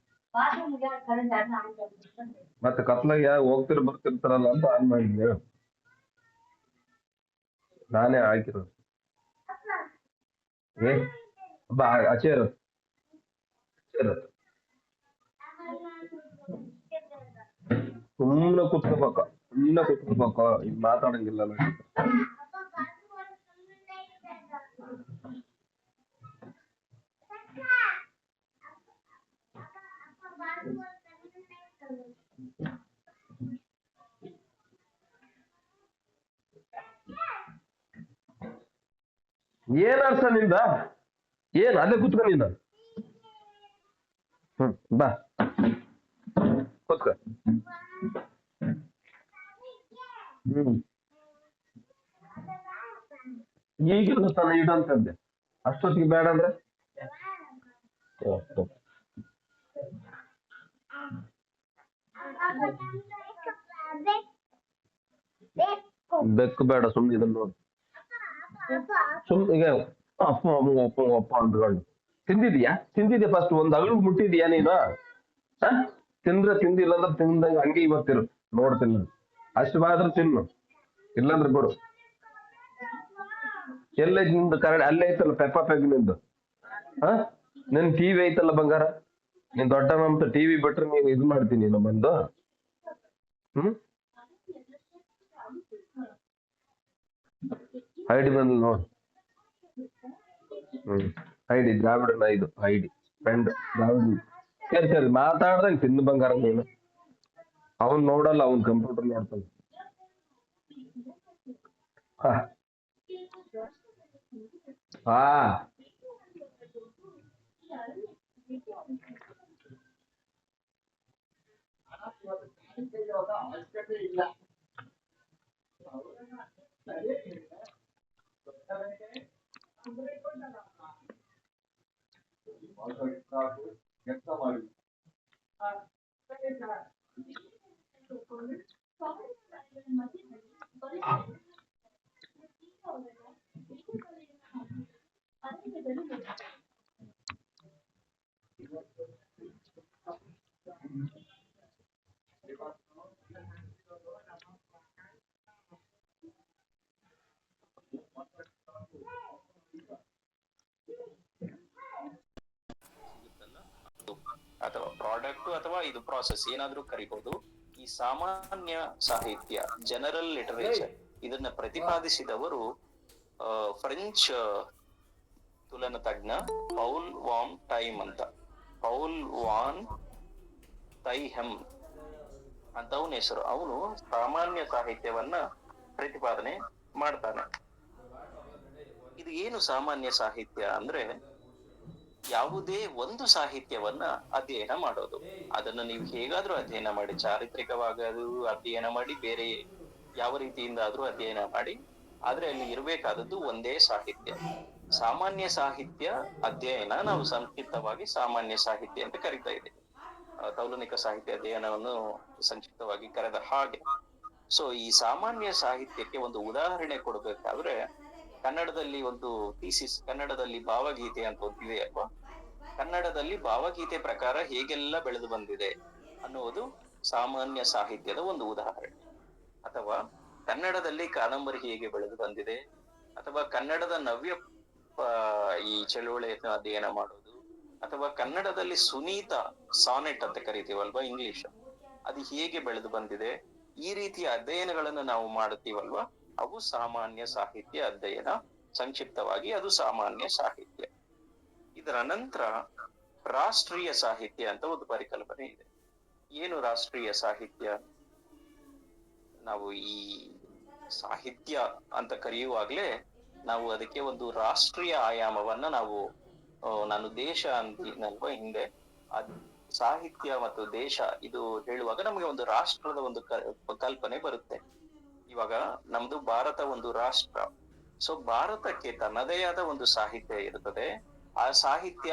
ಮತ್ತೆ ಕತ್ಲಾಗ ಹೋಗ್ತಿರ್ ಬರ್ತಿರ್ತಾರಲ್ಲ ಅಂತ ಆನ್ ಮಾಡಿದ್ದೆ. ನಾನೇ ಹಾಕಿರೋದು. ಏ ಬಾ ಆಚೆ ಇರು. ಸುಮ್ಮನೆ ಕುತ್ಕೋಬೇಕ, ಸುಮ್ಮನೆ ಕುತ್ಕೋಬೇಕ, ಈಗ ಮಾತಾಡಂಗಿಲ್ಲ. ಏನ್ ಅರ್ಥ ನಿಂದ? ಏನ್ ಅಲ್ಲೇ ಕೂತ್ಕೊ ನೀನು. ಬಾ ಕೂತ್ಕೊ. ಈಗಿನ ತಾನ ಇಡಂತಂದೆ, ಅಷ್ಟೊತ್ತಿಗೆ ಬೇಡ ಅಂದ್ರೆ ಬೆಕ್ಕು ಬೇಡ, ಸುಮ್ನೆ ಇದನ್ನ ನೋಡಿ. ಈಗ ಅಪ್ಪ ಅಮ್ಮ ಅಪ್ಪ ಅಪ್ಪ ಅಂದ್ಕೊಂಡು ತಿಂದಿದ್ಯಾ ಫಸ್ಟ್ ಒಂದ್ ಅಗಳು ಮುಟ್ಟಿದ್ಯಾ ನೀನು? ತಿಂದ್ರೆ ತಿಂದಿಲ್ಲ ಅಂದ್ರೆ ತಿಂದಂಗ ಹಂಗೆ ಇವತ್ತಿರು ನೋಡ್ತೀನಿ ನಾನು. ಅಷ್ಟು ಮಾತ್ರ ತಿನ್ನು, ಇಲ್ಲಾಂದ್ರೆ ಬಿಡು. ಎಲ್ಲೇ ನಿಂದು ಕರಡಿ ಅಲ್ಲೇ ಐತಲ್ಲ ಪೆಪ್ಪ ಪೆಗ್ ನಿಂದು. ನಿನ್ ಟಿವಿ ಐತಲ್ಲ ಬಂಗಾರ, ನೀನ್ ದೊಡ್ಡ ಮಮತ ಟಿವಿ ಬಿಟ್ರೆ ನೀನ್ ಇದು ಮಾಡ್ತೀನಿ ನಮ್ಮ ಬಂದು. ಐಡಿ ಬಂದು ನೋಡ್. ಐಡಿ ದ್ರಾವಿಡನ, ಇದು ಐಡಿ ಫ್ರೆಂಡ್ ದ್ರಾವಿಡ. ಸರಿ ಮಾತಾಡ್ದಂಗ ತಿನ್ನು ಬಂಗಾರ ನೀನು. ಅವನ್ ನೋಡಲ್ಲ, ಅವನ್ ಕಂಪ್ಯೂಟರ್ ನೋಡ್ತಾನೆ. ಹಾ ಅಥವಾ ಪ್ರಾಡಕ್ಟ್ ಅಥವಾ ಇದು ಪ್ರಾಸೆಸ್ ಏನಾದ್ರೂ ಕರಿಬಹುದು. ಈ ಸಾಮಾನ್ಯ ಸಾಹಿತ್ಯ, ಜನರಲ್ ಲಿಟರೇಚರ್, ಇದನ್ನ ಪ್ರತಿಪಾದಿಸಿದವರು ಫ್ರೆಂಚ್ ತುಲನ ತಜ್ಞ ಪೌಲ್ ವಾನ್ ಟೈಮ್ ಅಂತ. ಪೌಲ್ ವಾನ್ ಟೈಹೆಮ್ ಅಂತ ಅವನ ಹೆಸರು. ಅವನು ಸಾಮಾನ್ಯ ಸಾಹಿತ್ಯವನ್ನ ಪ್ರತಿಪಾದನೆ ಮಾಡ್ತಾನೆ. ಇದು ಏನು ಸಾಮಾನ್ಯ ಸಾಹಿತ್ಯ ಅಂದ್ರೆ, ಯಾವುದೇ ಒಂದು ಸಾಹಿತ್ಯವನ್ನ ಅಧ್ಯಯನ ಮಾಡೋದು. ಅದನ್ನ ನೀವು ಹೇಗಾದ್ರೂ ಅಧ್ಯಯನ ಮಾಡಿ, ಚಾರಿತ್ರಿಕವಾದರೂ ಅಧ್ಯಯನ ಮಾಡಿ, ಬೇರೆ ಯಾವ ರೀತಿಯಿಂದ ಆದ್ರೂ ಅಧ್ಯಯನ ಮಾಡಿ, ಆದ್ರೆ ಅಲ್ಲಿ ಇರಬೇಕಾದದ್ದು ಒಂದೇ ಸಾಹಿತ್ಯ. ಸಾಮಾನ್ಯ ಸಾಹಿತ್ಯ ಅಧ್ಯಯನ ನಾವು ಸಂಕ್ಷಿಪ್ತವಾಗಿ ಸಾಮಾನ್ಯ ಸಾಹಿತ್ಯ ಅಂತ ಕರಿತಾ ಇದ್ದೇವೆ. ತೌಲನಿಕ ಸಾಹಿತ್ಯ ಅಧ್ಯಯನವನ್ನು ಸಂಕ್ಷಿಪ್ತವಾಗಿ ಕರೆದ ಹಾಗೆ. ಸೊ ಈ ಸಾಮಾನ್ಯ ಸಾಹಿತ್ಯಕ್ಕೆ ಒಂದು ಉದಾಹರಣೆ ಕೊಡ್ಬೇಕಾದ್ರೆ, ಕನ್ನಡದಲ್ಲಿ ಒಂದು ಥೀಸಿಸ್, ಕನ್ನಡದಲ್ಲಿ ಭಾವಗೀತೆ ಅಂತ ಒಂದಿದೆ ಅಲ್ವಾ. ಕನ್ನಡದಲ್ಲಿ ಭಾವಗೀತೆ ಪ್ರಕಾರ ಹೇಗೆಲ್ಲ ಬೆಳೆದು ಬಂದಿದೆ ಅನ್ನುವುದು ಸಾಮಾನ್ಯ ಸಾಹಿತ್ಯದ ಒಂದು ಉದಾಹರಣೆ. ಅಥವಾ ಕನ್ನಡದಲ್ಲಿ ಕಾದಂಬರಿ ಹೇಗೆ ಬೆಳೆದು ಬಂದಿದೆ, ಅಥವಾ ಕನ್ನಡದ ನವ್ಯ ಈ ಚಳುವಳಿಯನ್ನು ಅಧ್ಯಯನ ಮಾಡೋದು, ಅಥವಾ ಕನ್ನಡದಲ್ಲಿ ಸುನೀತ ಸಾನೆಟ್ ಅಂತ ಕರಿತೀವಲ್ವಾ ಇಂಗ್ಲಿಷ್, ಅದು ಹೇಗೆ ಬೆಳೆದು ಬಂದಿದೆ, ಈ ರೀತಿಯ ಅಧ್ಯಯನಗಳನ್ನು ನಾವು ಮಾಡುತ್ತೀವಲ್ವಾ, ಅವು ಸಾಮಾನ್ಯ ಸಾಹಿತ್ಯ ಅಧ್ಯಯನ. ಸಂಕ್ಷಿಪ್ತವಾಗಿ ಅದು ಸಾಮಾನ್ಯ ಸಾಹಿತ್ಯ. ಇದರ ನಂತರ ರಾಷ್ಟ್ರೀಯ ಸಾಹಿತ್ಯ ಅಂತ ಒಂದು ಪರಿಕಲ್ಪನೆ ಇದೆ. ಏನು ರಾಷ್ಟ್ರೀಯ ಸಾಹಿತ್ಯ? ನಾವು ಈ ಸಾಹಿತ್ಯ ಅಂತ ಕರೆಯುವಾಗ್ಲೇ ನಾವು ಅದಕ್ಕೆ ಒಂದು ರಾಷ್ಟ್ರೀಯ ಆಯಾಮವನ್ನ ನಾನು ದೇಶ ಅಂತೀನಲ್ವಾ ಹಿಂದೆ, ಸಾಹಿತ್ಯ ಮತ್ತು ದೇಶ ಇದು ಹೇಳುವಾಗ ನಮಗೆ ಒಂದು ರಾಷ್ಟ್ರದ ಒಂದು ಕಲ್ಪನೆ ಬರುತ್ತೆ. ಇವಾಗ ನಮ್ದು ಭಾರತ ಒಂದು ರಾಷ್ಟ್ರ. ಸೊ ಭಾರತಕ್ಕೆ ತನ್ನದೇ ಆದ ಒಂದು ಸಾಹಿತ್ಯ ಇರುತ್ತದೆ. ಆ ಸಾಹಿತ್ಯ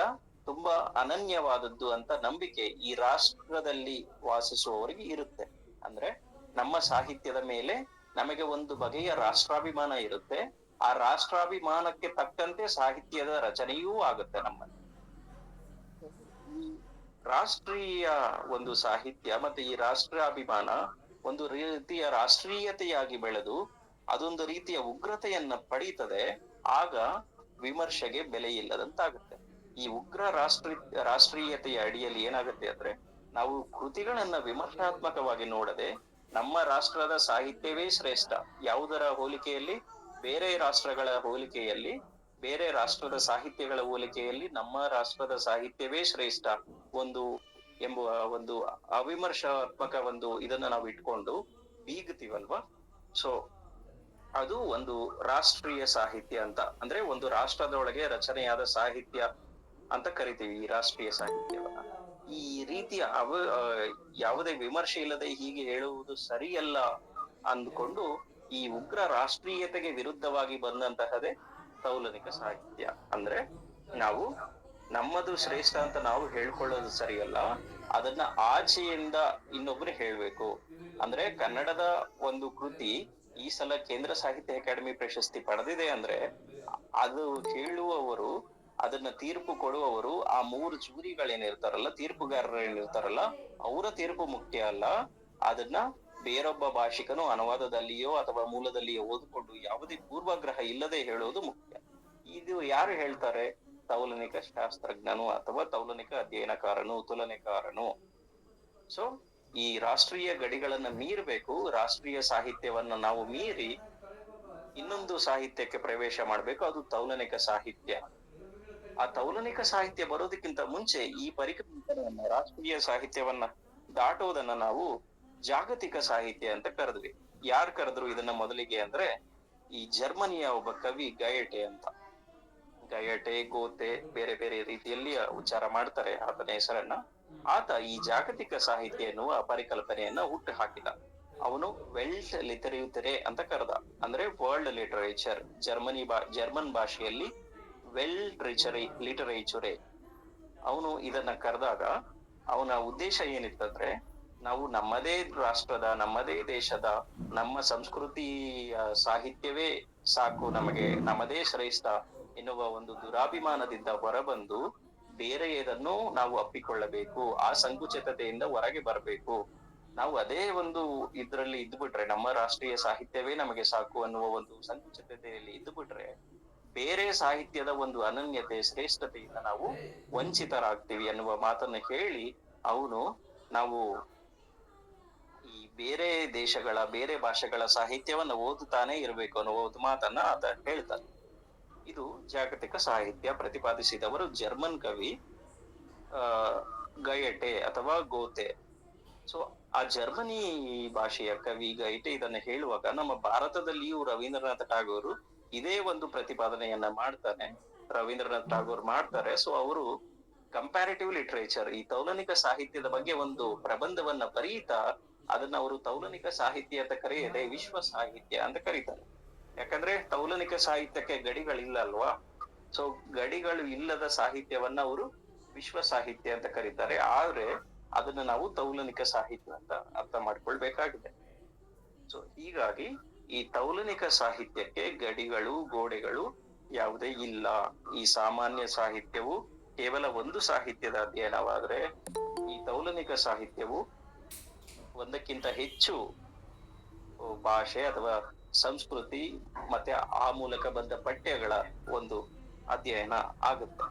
ತುಂಬಾ ಅನನ್ಯವಾದದ್ದು ಅಂತ ನಂಬಿಕೆ ಈ ರಾಷ್ಟ್ರದಲ್ಲಿ ವಾಸಿಸುವವರಿಗೆ ಇರುತ್ತೆ. ಅಂದ್ರೆ ನಮ್ಮ ಸಾಹಿತ್ಯದ ಮೇಲೆ ನಮಗೆ ಒಂದು ಬಗೆಯ ರಾಷ್ಟ್ರಾಭಿಮಾನ ಇರುತ್ತೆ. ಆ ರಾಷ್ಟ್ರಾಭಿಮಾನಕ್ಕೆ ತಕ್ಕಂತೆ ಸಾಹಿತ್ಯದ ರಚನೆಯೂ ಆಗುತ್ತೆ ನಮ್ಮಲ್ಲಿ. ರಾಷ್ಟ್ರೀಯ ಒಂದು ಸಾಹಿತ್ಯ ಮತ್ತೆ ಈ ರಾಷ್ಟ್ರಾಭಿಮಾನ ಒಂದು ರೀತಿಯ ರಾಷ್ಟ್ರೀಯತೆಯಾಗಿ ಬೆಳೆದು ಅದೊಂದು ರೀತಿಯ ಉಗ್ರತೆಯನ್ನ ಪಡೀತದೆ. ಆಗ ವಿಮರ್ಶೆಗೆ ಬೆಲೆ ಇಲ್ಲದಂತಾಗುತ್ತೆ. ಈ ಉಗ್ರ ರಾಷ್ಟ್ರೀಯತೆಯ ಅಡಿಯಲ್ಲಿ ಏನಾಗುತ್ತೆ ಅಂದ್ರೆ, ನಾವು ಕೃತಿಗಳನ್ನ ವಿಮರ್ಶಾತ್ಮಕವಾಗಿ ನೋಡದೆ ನಮ್ಮ ರಾಷ್ಟ್ರದ ಸಾಹಿತ್ಯವೇ ಶ್ರೇಷ್ಠ, ಯಾವುದರ ಹೋಲಿಕೆಯಲ್ಲಿ, ಬೇರೆ ರಾಷ್ಟ್ರಗಳ ಹೋಲಿಕೆಯಲ್ಲಿ, ಬೇರೆ ರಾಷ್ಟ್ರದ ಸಾಹಿತ್ಯಗಳ ಹೋಲಿಕೆಯಲ್ಲಿ ನಮ್ಮ ರಾಷ್ಟ್ರದ ಸಾಹಿತ್ಯವೇ ಶ್ರೇಷ್ಠ ಎಂಬುವ ಒಂದು ಅವಿಮರ್ಶಾತ್ಮಕ ಒಂದು ಇದನ್ನ ನಾವು ಇಟ್ಕೊಂಡು ಬೀಗ್ತೀವಲ್ವಾ. ಸೊ ಅದು ಒಂದು ರಾಷ್ಟ್ರೀಯ ಸಾಹಿತ್ಯ ಅಂತ, ಅಂದ್ರೆ ಒಂದು ರಾಷ್ಟ್ರದೊಳಗೆ ರಚನೆಯಾದ ಸಾಹಿತ್ಯ ಅಂತ ಕರಿತೀವಿ ಈ ರಾಷ್ಟ್ರೀಯ ಸಾಹಿತ್ಯವನ್ನ. ಈ ರೀತಿಯ ಯಾವುದೇ ವಿಮರ್ಶೆ ಇಲ್ಲದೆ ಹೀಗೆ ಹೇಳುವುದು ಸರಿಯಲ್ಲ ಅಂದ್ಕೊಂಡು ಈ ಉಗ್ರ ರಾಷ್ಟ್ರೀಯತೆಗೆ ವಿರುದ್ಧವಾಗಿ ಬಂದಂತಹದೇ ತೌಲನಿಕ ಸಾಹಿತ್ಯ. ಅಂದ್ರೆ ನಾವು ನಮ್ಮದು ಶ್ರೇಷ್ಠ ಅಂತ ನಾವು ಹೇಳ್ಕೊಳ್ಳೋದು ಸರಿಯಲ್ಲ, ಅದನ್ನ ಆಚೆಯಿಂದ ಇನ್ನೊಬ್ರು ಹೇಳ್ಬೇಕು. ಅಂದ್ರೆ ಕನ್ನಡದ ಒಂದು ಕೃತಿ ಈ ಸಲ ಕೇಂದ್ರ ಸಾಹಿತ್ಯ ಅಕಾಡೆಮಿ ಪ್ರಶಸ್ತಿ ಪಡೆದಿದೆ ಅಂದ್ರೆ ಅದು ಹೇಳುವವರು, ಅದನ್ನ ತೀರ್ಪು ಕೊಡುವವರು, ಆ 3 ಜೂರಿಗಳೇನಿರ್ತಾರಲ್ಲ, ತೀರ್ಪುಗಾರರು ಏನಿರ್ತಾರಲ್ಲ, ಅವರ ತೀರ್ಪು ಮುಖ್ಯ ಅಲ್ಲ. ಅದನ್ನ ಬೇರೊಬ್ಬ ಭಾಷಿಕನು ಅನುವಾದದಲ್ಲಿಯೋ ಅಥವಾ ಮೂಲದಲ್ಲಿಯೋ ಓದಿಕೊಂಡು ಯಾವುದೇ ಪೂರ್ವಗ್ರಹ ಇಲ್ಲದೆ ಹೇಳೋದು ಮುಖ್ಯ. ಇದು ಯಾರು ಹೇಳ್ತಾರೆ? ತೌಲನಿಕ ಶಾಸ್ತ್ರಜ್ಞನು ಅಥವಾ ತೌಲನಿಕ ಅಧ್ಯಯನಕಾರನು, ತುಲನೆಕಾರನು. ಸೊ ಈ ರಾಷ್ಟ್ರೀಯ ಗಡಿಗಳನ್ನ ಮೀರಬೇಕು. ರಾಷ್ಟ್ರೀಯ ಸಾಹಿತ್ಯವನ್ನ ನಾವು ಮೀರಿ ಇನ್ನೊಂದು ಸಾಹಿತ್ಯಕ್ಕೆ ಪ್ರವೇಶ ಮಾಡ್ಬೇಕು, ಅದು ತೌಲನಿಕ ಸಾಹಿತ್ಯ. ಆ ತೌಲನಿಕ ಸಾಹಿತ್ಯ ಬರೋದಕ್ಕಿಂತ ಮುಂಚೆ ಈ ಪರಿಕಲ್ಪನೆಯನ್ನ, ರಾಷ್ಟ್ರೀಯ ಸಾಹಿತ್ಯವನ್ನ ದಾಟೋದನ್ನ ನಾವು ಜಾಗತಿಕ ಸಾಹಿತ್ಯ ಅಂತ ಕರೆದ್ವಿ. ಯಾರು ಕರೆದ್ರು ಇದನ್ನ ಮೊದಲಿಗೆ ಅಂದ್ರೆ ಈ ಜರ್ಮನಿಯ ಒಬ್ಬ ಕವಿ ಗಯಟೆ ಅಂತ. ಗಯಟೆ, ಗೋತೆ, ಬೇರೆ ಬೇರೆ ರೀತಿಯಲ್ಲಿ ಉಚ್ಚಾರ ಮಾಡ್ತಾರೆ ಆತನ ಹೆಸರನ್ನ. ಆತ ಈ ಜಾಗತಿಕ ಸಾಹಿತ್ಯ ಎನ್ನುವ ಪರಿಕಲ್ಪನೆಯನ್ನ ಹುಟ್ಟು ಹಾಕಿದ. ಅವನು ವೆಲ್ಟ್ ಲಿಟರೇಚರೆ ಅಂತ ಕರೆದ, ಅಂದ್ರೆ ವರ್ಲ್ಡ್ ಲಿಟರೇಚರ್. ಜರ್ಮನ್ ಭಾಷೆಯಲ್ಲಿ ವೆಲ್ಟ್ ಲಿಟರೇಚರೆ. ಅವನು ಇದನ್ನ ಕರೆದಾಗ ಅವನ ಉದ್ದೇಶ ಏನಿತ್ತಂದ್ರೆ, ನಾವು ನಮ್ಮದೇ ರಾಷ್ಟ್ರದ, ನಮ್ಮದೇ ದೇಶದ, ನಮ್ಮ ಸಂಸ್ಕೃತಿ ಸಾಹಿತ್ಯವೇ ಸಾಕು ನಮಗೆ, ನಮ್ಮದೇ ಶ್ರೇಷ್ಠ ಎನ್ನುವ ಒಂದು ದುರಾಭಿಮಾನದಿಂದ ಹೊರಬಂದು ಬೇರೆಯದನ್ನು ನಾವು ಅಪ್ಪಿಕೊಳ್ಳಬೇಕು, ಆ ಸಂಕುಚಿತತೆಯಿಂದ ಹೊರಗೆ ಬರಬೇಕು. ನಾವು ಅದೇ ಒಂದು ಇದ್ರಲ್ಲಿ ಇದ್ಬಿಟ್ರೆ, ನಮ್ಮ ರಾಷ್ಟ್ರೀಯ ಸಾಹಿತ್ಯವೇ ನಮಗೆ ಸಾಕು ಅನ್ನುವ ಒಂದು ಸಂಕುಚಿತತೆಯಲ್ಲಿ ಇದ್ಬಿಟ್ರೆ ಬೇರೆ ಸಾಹಿತ್ಯದ ಒಂದು ಅನನ್ಯತೆ, ಶ್ರೇಷ್ಠತೆಯಿಂದ ನಾವು ವಂಚಿತರಾಗ್ತೀವಿ ಅನ್ನುವ ಮಾತನ್ನ ಹೇಳಿ ಅವನು ನಾವು ಈ ಬೇರೆ ದೇಶಗಳ, ಬೇರೆ ಭಾಷೆಗಳ ಸಾಹಿತ್ಯವನ್ನ ಓದುತ್ತಾನೆ ಇರಬೇಕು ಅನ್ನುವ ಒಂದು ಮಾತನ್ನ ಆತ ಹೇಳ್ತಾನೆ. ಇದು ಜಾಗತಿಕ ಸಾಹಿತ್ಯ ಪ್ರತಿಪಾದಿಸಿದವರು ಜರ್ಮನ್ ಕವಿ ಗಯಟೆ ಅಥವಾ ಗೋತೆ. ಸೊ ಆ ಜರ್ಮನಿ ಭಾಷೆಯ ಕವಿ ಗಯಟೆ ಇದನ್ನ ಹೇಳುವಾಗ ನಮ್ಮ ಭಾರತದಲ್ಲಿಯೂ ರವೀಂದ್ರನಾಥ ಟಾಗೋರು ಇದೇ ಒಂದು ಪ್ರತಿಪಾದನೆಯನ್ನ ಮಾಡ್ತಾನೆ. ರವೀಂದ್ರನಾಥ್ ಟಾಗೋರ್ ಮಾಡ್ತಾರೆ. ಸೊ ಅವರು ಕಂಪ್ಯಾರಿಟಿವ್ ಲಿಟರೇಚರ್, ಈ ತೌಲನಿಕ ಸಾಹಿತ್ಯದ ಬಗ್ಗೆ ಒಂದು ಪ್ರಬಂಧವನ್ನ ಬರೀತಾ ಅದನ್ನ ಅವರು ತೌಲನಿಕ ಸಾಹಿತ್ಯ ಅಂತ ಕರೆಯದೆ ವಿಶ್ವ ಸಾಹಿತ್ಯ ಅಂತ ಕರೀತಾರೆ. ಯಾಕಂದ್ರೆ ತೌಲನಿಕ ಸಾಹಿತ್ಯಕ್ಕೆ ಗಡಿಗಳಿಲ್ಲ ಅಲ್ವಾ. ಸೊ ಗಡಿಗಳು ಇಲ್ಲದ ಸಾಹಿತ್ಯವನ್ನ ಅವರು ವಿಶ್ವ ಸಾಹಿತ್ಯ ಅಂತ ಕರೀತಾರೆ. ಆದ್ರೆ ಅದನ್ನ ನಾವು ತೌಲನಿಕ ಸಾಹಿತ್ಯ ಅಂತ ಅರ್ಥ ಮಾಡ್ಕೊಳ್ಬೇಕಾಗಿದೆ. ಸೊ ಹೀಗಾಗಿ ಈ ತೌಲನಿಕ ಸಾಹಿತ್ಯಕ್ಕೆ ಗಡಿಗಳು, ಗೋಡೆಗಳು ಯಾವುದೇ ಇಲ್ಲ. ಈ ಸಾಮಾನ್ಯ ಸಾಹಿತ್ಯವು ಕೇವಲ ಒಂದು ಸಾಹಿತ್ಯದ ಅಧ್ಯಯನವಾದ್ರೆ, ಈ ತೌಲನಿಕ ಸಾಹಿತ್ಯವು ಒಂದಕ್ಕಿಂತ ಹೆಚ್ಚು ಭಾಷೆ ಅಥವಾ ಸಂಸ್ಕೃತಿ ಮತ್ತೆ ಆ ಮೂಲಕ ಬಂದ ಪಠ್ಯಗಳ ಒಂದು ಅಧ್ಯಯನ ಆಗುತ್ತೆ.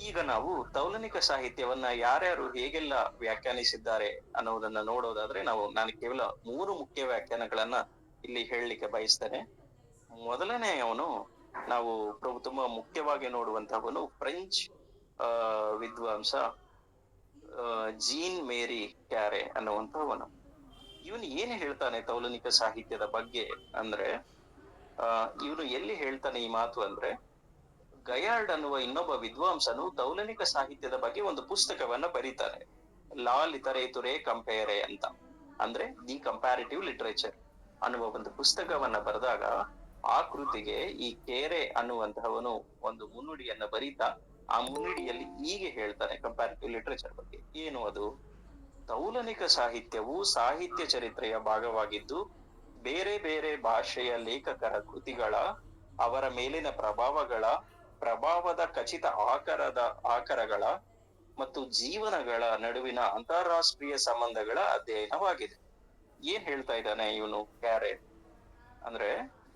ಈಗ ನಾವು ತೌಲನಿಕ ಸಾಹಿತ್ಯವನ್ನ ಯಾರ್ಯಾರು ಹೇಗೆಲ್ಲ ವ್ಯಾಖ್ಯಾನಿಸಿದ್ದಾರೆ ಅನ್ನೋದನ್ನ ನೋಡೋದಾದ್ರೆ, ನಾನು ಕೇವಲ 3 ಮುಖ್ಯ ವ್ಯಾಖ್ಯಾನಗಳನ್ನ ಇಲ್ಲಿ ಹೇಳಲಿಕ್ಕೆ ಬಯಸ್ತೇನೆ. ಮೊದಲನೆಯವನು, ನಾವು ತುಂಬಾ ಮುಖ್ಯವಾಗಿ ನೋಡುವಂತಹವನು ಫ್ರೆಂಚ್ ವಿದ್ವಾಂಸ ಜೀನ್ ಮೇರಿ ಕ್ಯಾರೆ ಅನ್ನುವಂತಹವನು. ಇವನು ಏನ್ ಹೇಳ್ತಾನೆ ತೌಲನಿಕ ಸಾಹಿತ್ಯದ ಬಗ್ಗೆ ಅಂದ್ರೆ, ಇವನು ಎಲ್ಲಿ ಹೇಳ್ತಾನೆ ಈ ಮಾತು ಅಂದ್ರೆ, ಗಯಾರ್ಡ್ ಅನ್ನುವ ಇನ್ನೊಬ್ಬ ವಿದ್ವಾಂಸನು ತೌಲನಿಕ ಸಾಹಿತ್ಯದ ಬಗ್ಗೆ ಒಂದು ಪುಸ್ತಕವನ್ನ ಬರೀತಾರೆ, ಲಾ ಲಿಟರೇಚರೆ ಕಂಪೇರೆ ಅಂತ, ಅಂದ್ರೆ ದಿ ಕಂಪ್ಯಾರಿಟಿವ್ ಲಿಟರೇಚರ್ ಅನ್ನುವ ಒಂದು ಪುಸ್ತಕವನ್ನ ಬರೆದಾಗ ಆ ಕೃತಿಗೆ ಈ ಕೇರೆ ಅನ್ನುವಂತಹವನು ಒಂದು ಮುನ್ನುಡಿಯನ್ನ ಬರೀತಾ ಆ ಮುನ್ನುಡಿಯಲ್ಲಿ ಹೀಗೆ ಹೇಳ್ತಾನೆ ಕಂಪ್ಯಾರಿಟಿವ್ ಲಿಟರೇಚರ್ ಬಗ್ಗೆ. ಏನು ಅದು? ತೌಲನಿಕ ಸಾಹಿತ್ಯವು ಸಾಹಿತ್ಯ ಚರಿತ್ರೆಯ ಭಾಗವಾಗಿದ್ದು ಬೇರೆ ಬೇರೆ ಭಾಷೆಯ ಲೇಖಕರ ಕೃತಿಗಳ, ಅವರ ಮೇಲಿನ ಪ್ರಭಾವದ ಖಚಿತ ಆಕರಗಳ ಮತ್ತು ಜೀವನಗಳ ನಡುವಿನ ಅಂತಾರಾಷ್ಟ್ರೀಯ ಸಂಬಂಧಗಳ ಅಧ್ಯಯನವಾಗಿದೆ. ಏನ್ ಹೇಳ್ತಾ ಇದ್ದಾನೆ ಇವನು ಕ್ಯಾರೆ ಅಂದ್ರೆ,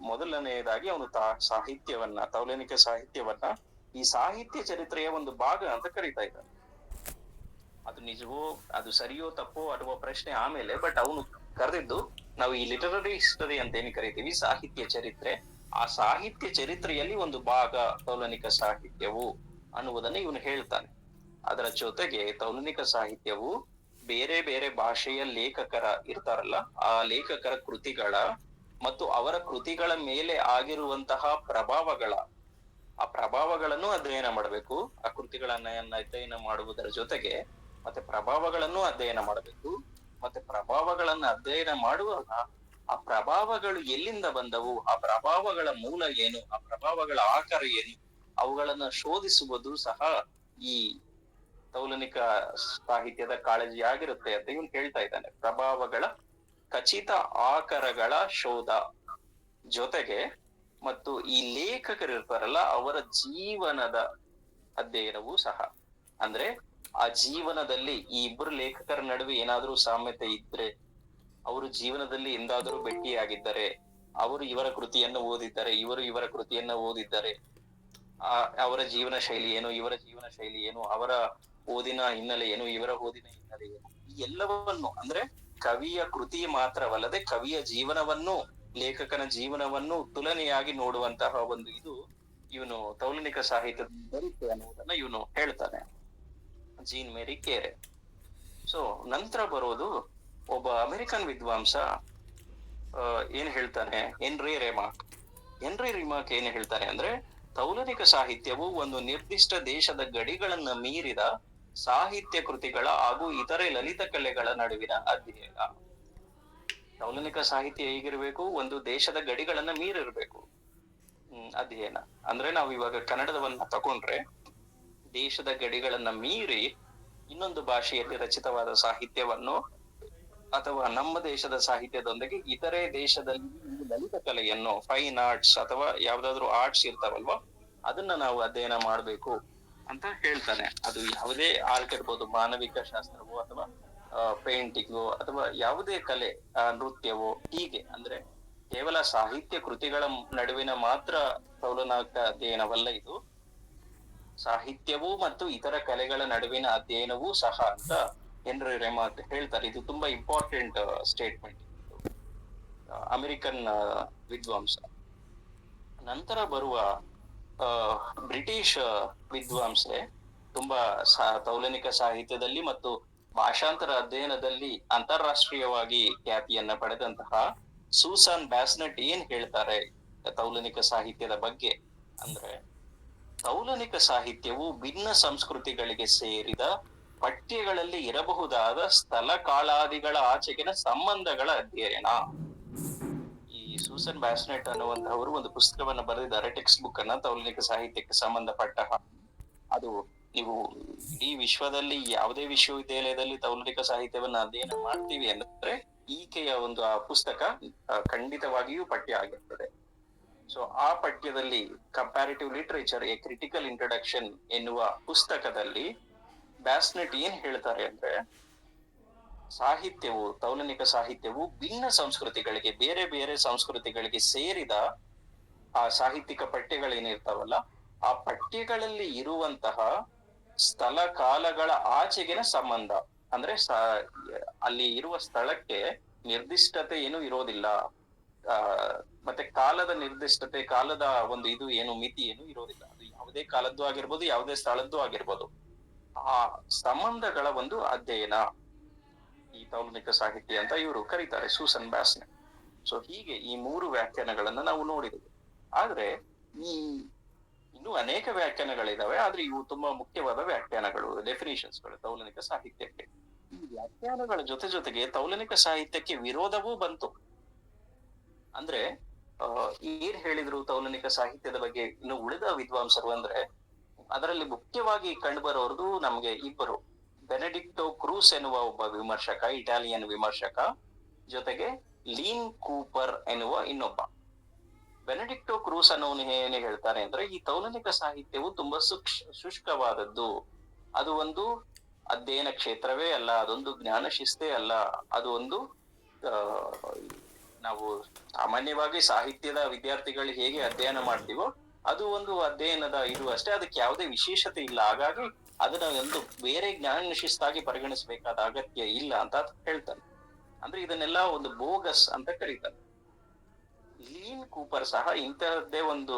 ಮೊದಲನೆಯದಾಗಿ ಅವನು ಸಾಹಿತ್ಯವನ್ನ, ತೌಲನಿಕ ಸಾಹಿತ್ಯವನ್ನ ಈ ಸಾಹಿತ್ಯ ಚರಿತ್ರೆಯ ಒಂದು ಭಾಗ ಅಂತ ಕರೀತಾ ಇದ್ದಾನೆ. ಅದು ನಿಜವೋ, ಅದು ಸರಿಯೋ ತಪ್ಪೋ ಅನ್ನುವ ಪ್ರಶ್ನೆ ಆಮೇಲೆ. ಬಟ್ ಅವನು ಕರೆದಿದ್ದು, ನಾವು ಈ ಲಿಟರರಿ ಹಿಸ್ಟರಿ ಅಂತ ಏನ್ ಕರಿತೀವಿ, ಸಾಹಿತ್ಯ ಚರಿತ್ರೆ, ಆ ಸಾಹಿತ್ಯ ಚರಿತ್ರೆಯಲ್ಲಿ ಒಂದು ಭಾಗ ತೌಲನಿಕ ಸಾಹಿತ್ಯವು ಅನ್ನುವುದನ್ನ ಇವನು ಹೇಳ್ತಾನೆ. ಅದರ ಜೊತೆಗೆ ತೌಲನಿಕ ಸಾಹಿತ್ಯವು ಬೇರೆ ಬೇರೆ ಭಾಷೆಯ ಲೇಖಕರ ಇರ್ತಾರಲ್ಲ, ಆ ಲೇಖಕರ ಕೃತಿಗಳ ಮತ್ತು ಅವರ ಕೃತಿಗಳ ಮೇಲೆ ಆಗಿರುವಂತಹ ಆ ಪ್ರಭಾವಗಳನ್ನು ಅಧ್ಯಯನ ಮಾಡಬೇಕು. ಆ ಕೃತಿಗಳನ್ನ ಅಧ್ಯಯನ ಮಾಡುವುದರ ಜೊತೆಗೆ ಮತ್ತೆ ಪ್ರಭಾವಗಳನ್ನು ಅಧ್ಯಯನ ಮಾಡಬೇಕು. ಮತ್ತೆ ಪ್ರಭಾವಗಳನ್ನ ಅಧ್ಯಯನ ಮಾಡುವಾಗ ಆ ಪ್ರಭಾವಗಳು ಎಲ್ಲಿಂದ ಬಂದವು, ಆ ಪ್ರಭಾವಗಳ ಮೂಲ ಏನು, ಆ ಪ್ರಭಾವಗಳ ಆಕಾರ ಏನು, ಅವುಗಳನ್ನ ಶೋಧಿಸುವುದು ಸಹ ಈ ತೌಲನಿಕ ಸಾಹಿತ್ಯದ ಕಾಳಜಿ ಆಗಿರುತ್ತೆ ಅಂತ ಇವನು ಹೇಳ್ತಾ ಇದ್ದಾನೆ. ಪ್ರಭಾವಗಳ ಖಚಿತ ಆಕಾರಗಳ ಶೋಧ ಜೊತೆಗೆ ಮತ್ತು ಈ ಲೇಖಕರು ಇರ್ತಾರಲ್ಲ ಅವರ ಜೀವನದ ಅಧ್ಯಯನವೂ ಸಹ. ಅಂದ್ರೆ ಆ ಜೀವನದಲ್ಲಿ ಈ ಇಬ್ಬರು ಲೇಖಕರ ನಡುವೆ ಏನಾದ್ರೂ ಸಾಮ್ಯತೆ ಇದ್ರೆ, ಅವರು ಜೀವನದಲ್ಲಿ ಎಂದಾದರೂ ಭೇಟಿಯಾಗಿದ್ದರೆ, ಅವರು ಇವರ ಕೃತಿಯನ್ನು ಓದಿದ್ದಾರೆ, ಇವರು ಇವರ ಕೃತಿಯನ್ನ ಓದಿದ್ದಾರೆ, ಅವರ ಜೀವನ ಶೈಲಿ ಏನು, ಇವರ ಜೀವನ ಶೈಲಿ ಏನು, ಅವರ ಓದಿನ ಹಿನ್ನೆಲೆ ಏನು, ಇವರ ಓದಿನ ಹಿನ್ನೆಲೆ ಏನು, ಈ ಎಲ್ಲವನ್ನು ಅಂದ್ರೆ ಕವಿಯ ಕೃತಿ ಮಾತ್ರವಲ್ಲದೆ ಕವಿಯ ಜೀವನವನ್ನು, ಲೇಖಕನ ಜೀವನವನ್ನು ತುಲನೆಯಾಗಿ ನೋಡುವಂತಹ ಒಂದು ಇದು ಇವನು ತೌಲನಿಕ ಸಾಹಿತ್ಯದ ಬರುತ್ತೆ ಅನ್ನುವುದನ್ನ ಇವನು ಹೇಳ್ತಾನೆ, ಜೀನ್ ಮೇರಿ ಕೇರೆ. ಸೊ ನಂತರ ಬರೋದು ಒಬ್ಬ ಅಮೆರಿಕನ್ ವಿದ್ವಾಂಸ ಏನ್ ಹೇಳ್ತಾನೆ, ಹೆನ್ರಿ ರಿಮಾರ್ಕ್ ಏನ್ ಹೇಳ್ತಾನೆ ಅಂದ್ರೆ, ತೌಲನಿಕ ಸಾಹಿತ್ಯವು ಒಂದು ನಿರ್ದಿಷ್ಟ ದೇಶದ ಗಡಿಗಳನ್ನ ಮೀರಿದ ಸಾಹಿತ್ಯ ಕೃತಿಗಳ ಹಾಗೂ ಇತರೆ ಲಲಿತ ಕಲೆಗಳ ನಡುವಿನ ಅಧ್ಯಯನ. ತೌಲನಿಕ ಸಾಹಿತ್ಯ ಹೇಗಿರ್ಬೇಕು, ಒಂದು ದೇಶದ ಗಡಿಗಳನ್ನ ಮೀರಿರ್ಬೇಕು. ಅಧ್ಯಯನ ಅಂದ್ರೆ ನಾವು ಇವಾಗ ಕನ್ನಡದವನ್ನ ತಕೊಂಡ್ರೆ ದೇಶದ ಗಡಿಗಳನ್ನ ಮೀರಿ ಇನ್ನೊಂದು ಭಾಷೆಯಲ್ಲಿ ರಚಿತವಾದ ಸಾಹಿತ್ಯವನ್ನು ಅಥವಾ ನಮ್ಮ ದೇಶದ ಸಾಹಿತ್ಯದೊಂದಿಗೆ ಇತರೆ ದೇಶದಲ್ಲಿ ಲಲಿತ ಕಲೆಯನ್ನು, ಫೈನ್ ಆರ್ಟ್ಸ್ ಅಥವಾ ಯಾವ್ದಾದ್ರು ಆರ್ಟ್ಸ್ ಇರ್ತಾವಲ್ವಾ, ಅದನ್ನ ನಾವು ಅಧ್ಯಯನ ಮಾಡ್ಬೇಕು ಅಂತ ಹೇಳ್ತಾನೆ. ಅದು ಯಾವುದೇ ಆರ್ಟ್ ಇರ್ಬೋದು, ಮಾನವಿಕ ಶಾಸ್ತ್ರವೋ ಅಥವಾ ಪೇಂಟಿಂಗೋ ಅಥವಾ ಯಾವುದೇ ಕಲೆ, ನೃತ್ಯವೋ, ಹೀಗೆ ಅಂದ್ರೆ ಕೇವಲ ಸಾಹಿತ್ಯ ಕೃತಿಗಳ ನಡುವಿನ ಮಾತ್ರ ತೌಲನಾಕ ಅಧ್ಯಯನವಲ್ಲ ಇದು, ಸಾಹಿತ್ಯವೂ ಮತ್ತು ಇತರ ಕಲೆಗಳ ನಡುವಿನ ಅಧ್ಯಯನವೂ ಸಹ ಅಂತ ಹೆನ್ರಿ ರಿಮಾರ್ಕ್ ಹೇಳ್ತಾರೆ. ಇದು ತುಂಬಾ ಇಂಪಾರ್ಟೆಂಟ್ ಸ್ಟೇಟ್ಮೆಂಟ್, ಅಮೆರಿಕನ್ ವಿದ್ವಾಂಸ. ನಂತರ ಬರುವ ಬ್ರಿಟಿಷ್ ವಿದ್ವಾಂಸೆ, ತುಂಬಾ ತೌಲನಿಕ ಸಾಹಿತ್ಯದಲ್ಲಿ ಮತ್ತು ಭಾಷಾಂತರ ಅಧ್ಯಯನದಲ್ಲಿ ಅಂತಾರಾಷ್ಟ್ರೀಯವಾಗಿ ಖ್ಯಾತಿಯನ್ನ ಪಡೆದಂತಹ ಸೂಸನ್ ಬ್ಯಾಸ್ನೆಟ್ ಏನ್ ಹೇಳ್ತಾರೆ ತೌಲನಿಕ ಸಾಹಿತ್ಯದ ಬಗ್ಗೆ ಅಂದ್ರೆ, ತೌಲನಿಕ ಸಾಹಿತ್ಯವು ಭಿನ್ನ ಸಂಸ್ಕೃತಿಗಳಿಗೆ ಸೇರಿದ ಪಠ್ಯಗಳಲ್ಲಿ ಇರಬಹುದಾದ ಸ್ಥಳ ಕಾಲಾದಿಗಳ ಆಚೆಗಿನ ಸಂಬಂಧಗಳ ಅಧ್ಯಯನ. ಈ ಸೂಸನ್ ಬ್ಯಾಸ್ನೆಟ್ ಅನ್ನುವಂತಹವರು ಒಂದು ಪುಸ್ತಕವನ್ನ ಬರೆದಿದ್ದಾರೆ, ಟೆಕ್ಸ್ಟ್ ಬುಕ್ ಅನ್ನ, ತೌಲನಿಕ ಸಾಹಿತ್ಯಕ್ಕೆ ಸಂಬಂಧಪಟ್ಟ. ಅದು ನೀವು ಇಡೀ ವಿಶ್ವದಲ್ಲಿ ಯಾವುದೇ ವಿಶ್ವವಿದ್ಯಾಲಯದಲ್ಲಿ ತೌಲನಿಕ ಸಾಹಿತ್ಯವನ್ನ ಅಧ್ಯಯನ ಮಾಡ್ತೀವಿ ಅಂದ್ರೆ ಈಕೆಯ ಒಂದು ಆ ಪುಸ್ತಕ ಖಂಡಿತವಾಗಿಯೂ ಪಠ್ಯ ಆಗಿರ್ತದೆ. ಸೊ ಆ ಪಠ್ಯದಲ್ಲಿ comparative literature A critical introduction ಎನ್ನುವ ಪುಸ್ತಕದಲ್ಲಿ ಬ್ಯಾಸ್ನೆಟ್ ಏನ್ ಹೇಳ್ತಾರೆ ಅಂದ್ರೆ, ಸಾಹಿತ್ಯವು, ತೌಲನಿಕ ಸಾಹಿತ್ಯವು ಭಿನ್ನ ಸಂಸ್ಕೃತಿಗಳಿಗೆ, ಬೇರೆ ಬೇರೆ ಸಂಸ್ಕೃತಿಗಳಿಗೆ ಸೇರಿದ ಆ ಸಾಹಿತ್ಯಿಕ ಪಠ್ಯಗಳೇನಿರ್ತಾವಲ್ಲ, ಆ ಪಠ್ಯಗಳಲ್ಲಿ ಇರುವಂತಹ ಸ್ಥಳ ಕಾಲಗಳ ಆಚೆಗಿನ ಸಂಬಂಧ. ಅಂದ್ರೆ ಅಲ್ಲಿ ಇರುವ ಸ್ಥಳಕ್ಕೆ ನಿರ್ದಿಷ್ಟತೆ ಏನು ಇರೋದಿಲ್ಲ, ಮತ್ತೆ ಕಾಲದ ನಿರ್ದಿಷ್ಟತೆ, ಕಾಲದ ಒಂದು ಇದು ಏನು ಮಿತಿ ಏನು ಇರೋದಿಲ್ಲ. ಅದು ಯಾವುದೇ ಕಾಲದ್ದು ಆಗಿರ್ಬೋದು, ಯಾವುದೇ ಸ್ಥಳದ್ದು ಆಗಿರ್ಬೋದು. ಆ ಸಂಬಂಧಗಳ ಒಂದು ಅಧ್ಯಯನ ಈ ತೌಲನಿಕ ಸಾಹಿತ್ಯ ಅಂತ ಇವರು ಕರೀತಾರೆ, ಸೂಸನ್ ಬ್ಯಾಸ್ನೆಟ್. ಸೊ ಹೀಗೆ ಈ 3 ವ್ಯಾಖ್ಯಾನಗಳನ್ನ ನಾವು ನೋಡಿದ್ವಿ. ಆದ್ರೆ ಈ ಇನ್ನೂ ಅನೇಕ ವ್ಯಾಖ್ಯಾನಗಳಿದಾವೆ, ಆದ್ರೆ ಇವು ತುಂಬಾ ಮುಖ್ಯವಾದ ವ್ಯಾಖ್ಯಾನಗಳು, ಡೆಫಿನಿಷನ್ಸ್ಗಳು ತೌಲನಿಕ ಸಾಹಿತ್ಯಕ್ಕೆ. ಈ ವ್ಯಾಖ್ಯಾನಗಳ ಜೊತೆಗೆ ತೌಲನಿಕ ಸಾಹಿತ್ಯಕ್ಕೆ ವಿರೋಧವೂ ಬಂತು. ಅಂದ್ರೆ ಏನ್ ಹೇಳಿದ್ರು ತೌಲನಿಕ ಸಾಹಿತ್ಯದ ಬಗ್ಗೆ ಇನ್ನು ಉಳಿದ ವಿದ್ವಾಂಸರು ಅಂದ್ರೆ, ಅದರಲ್ಲಿ ಮುಖ್ಯವಾಗಿ ಕಂಡುಬರೋರ್ದು ನಮ್ಗೆ ಇಬ್ಬರು, ಬೆನೆಡಿಕ್ಟೋ ಕ್ರೂಸ್ ಎನ್ನುವ ಒಬ್ಬ ವಿಮರ್ಶಕ, ಇಟಾಲಿಯನ್ ವಿಮರ್ಶಕ, ಜೊತೆಗೆ ಲೀನ್ ಕೂಪರ್ ಎನ್ನುವ ಇನ್ನೊಬ್ಬ. ಬೆನೆಡಿಕ್ಟೋ ಕ್ರೂಸ್ ಅನ್ನೋನು ಏನ್ ಹೇಳ್ತಾನೆ ಅಂದ್ರೆ, ಈ ತೌಲನಿಕ ಸಾಹಿತ್ಯವು ತುಂಬಾ ಶುಷ್ಕವಾದದ್ದು, ಅದು ಒಂದು ಅಧ್ಯಯನ ಕ್ಷೇತ್ರವೇ ಅಲ್ಲ, ಅದೊಂದು ಜ್ಞಾನ ಶಿಸ್ತೇ ಅಲ್ಲ, ಅದು ಒಂದು ನಾವು ಸಾಮಾನ್ಯವಾಗಿ ಸಾಹಿತ್ಯದ ವಿದ್ಯಾರ್ಥಿಗಳು ಹೇಗೆ ಅಧ್ಯಯನ ಮಾಡ್ತೀವೋ ಅದು ಒಂದು ಅಧ್ಯಯನದ ಇದು ಅಷ್ಟೇ, ಅದಕ್ಕೆ ಯಾವುದೇ ವಿಶೇಷತೆ ಇಲ್ಲ, ಹಾಗಾಗಿ ಅದನ್ನ ಒಂದು ಬೇರೆ ಜ್ಞಾನ ಶಿಸ್ತಾಗಿ ಪರಿಗಣಿಸಬೇಕಾದ ಅಗತ್ಯ ಇಲ್ಲ ಅಂತ ಹೇಳ್ತಾನೆ. ಅಂದ್ರೆ ಇದನ್ನೆಲ್ಲ ಒಂದು ಬೋಗಸ್ ಅಂತ ಕರೀತಾರೆ. ಲೀನ್ ಕೂಪರ್ ಸಹ ಇಂತಹದ್ದೇ ಒಂದು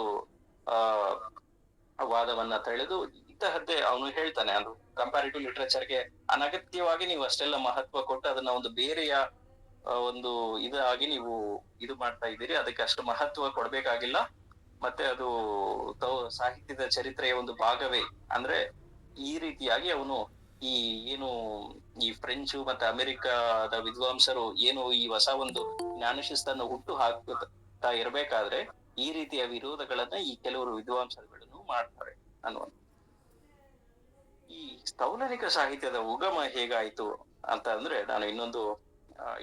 ವಾದವನ್ನ ತಳೆದು ಇಂತಹದ್ದೇ ಅವನು ಹೇಳ್ತಾನೆ, ಅದು ಕಂಪ್ಯಾರಿಟಿವ್ ಲಿಟರೇಚರ್ಗೆ ಅನಗತ್ಯವಾಗಿ ನೀವು ಅಷ್ಟೆಲ್ಲ ಮಹತ್ವ ಕೊಟ್ಟು ಅದನ್ನ ಒಂದು ಬೇರೆಯ ಒಂದು ಇದಾಗಿ ನೀವು ಇದು ಮಾಡ್ತಾ ಇದ್ದೀರಿ, ಅದಕ್ಕೆ ಅಷ್ಟು ಮಹತ್ವ ಕೊಡ್ಬೇಕಾಗಿಲ್ಲ. ಮತ್ತೆ ಅದು ಸಾಹಿತ್ಯದ ಚರಿತ್ರೆಯ ಒಂದು ಭಾಗವೇ. ಅಂದ್ರೆ ಈ ರೀತಿಯಾಗಿ ಅವನು ಈ ಏನು ಈ ಫ್ರೆಂಚು ಮತ್ತೆ ಅಮೆರಿಕದ ವಿದ್ವಾಂಸರು ಏನು ಈ ಹೊಸ ಒಂದು ಜ್ಞಾನಶಿಸ್ತನ್ನು ಹುಟ್ಟು ಹಾಕುತ್ತಾ ಇರ್ಬೇಕಾದ್ರೆ ಈ ರೀತಿಯ ವಿರೋಧಗಳನ್ನ ಈ ಕೆಲವರು ವಿದ್ವಾಂಸರುಗಳನ್ನು ಮಾಡ್ತಾರೆ ಅನ್ನುವಂಥ. ಈ ತೌಲನಿಕ ಸಾಹಿತ್ಯದ ಉಗಮ ಹೇಗಾಯ್ತು ಅಂತ ಅಂದ್ರೆ, ನಾನು ಇನ್ನೊಂದು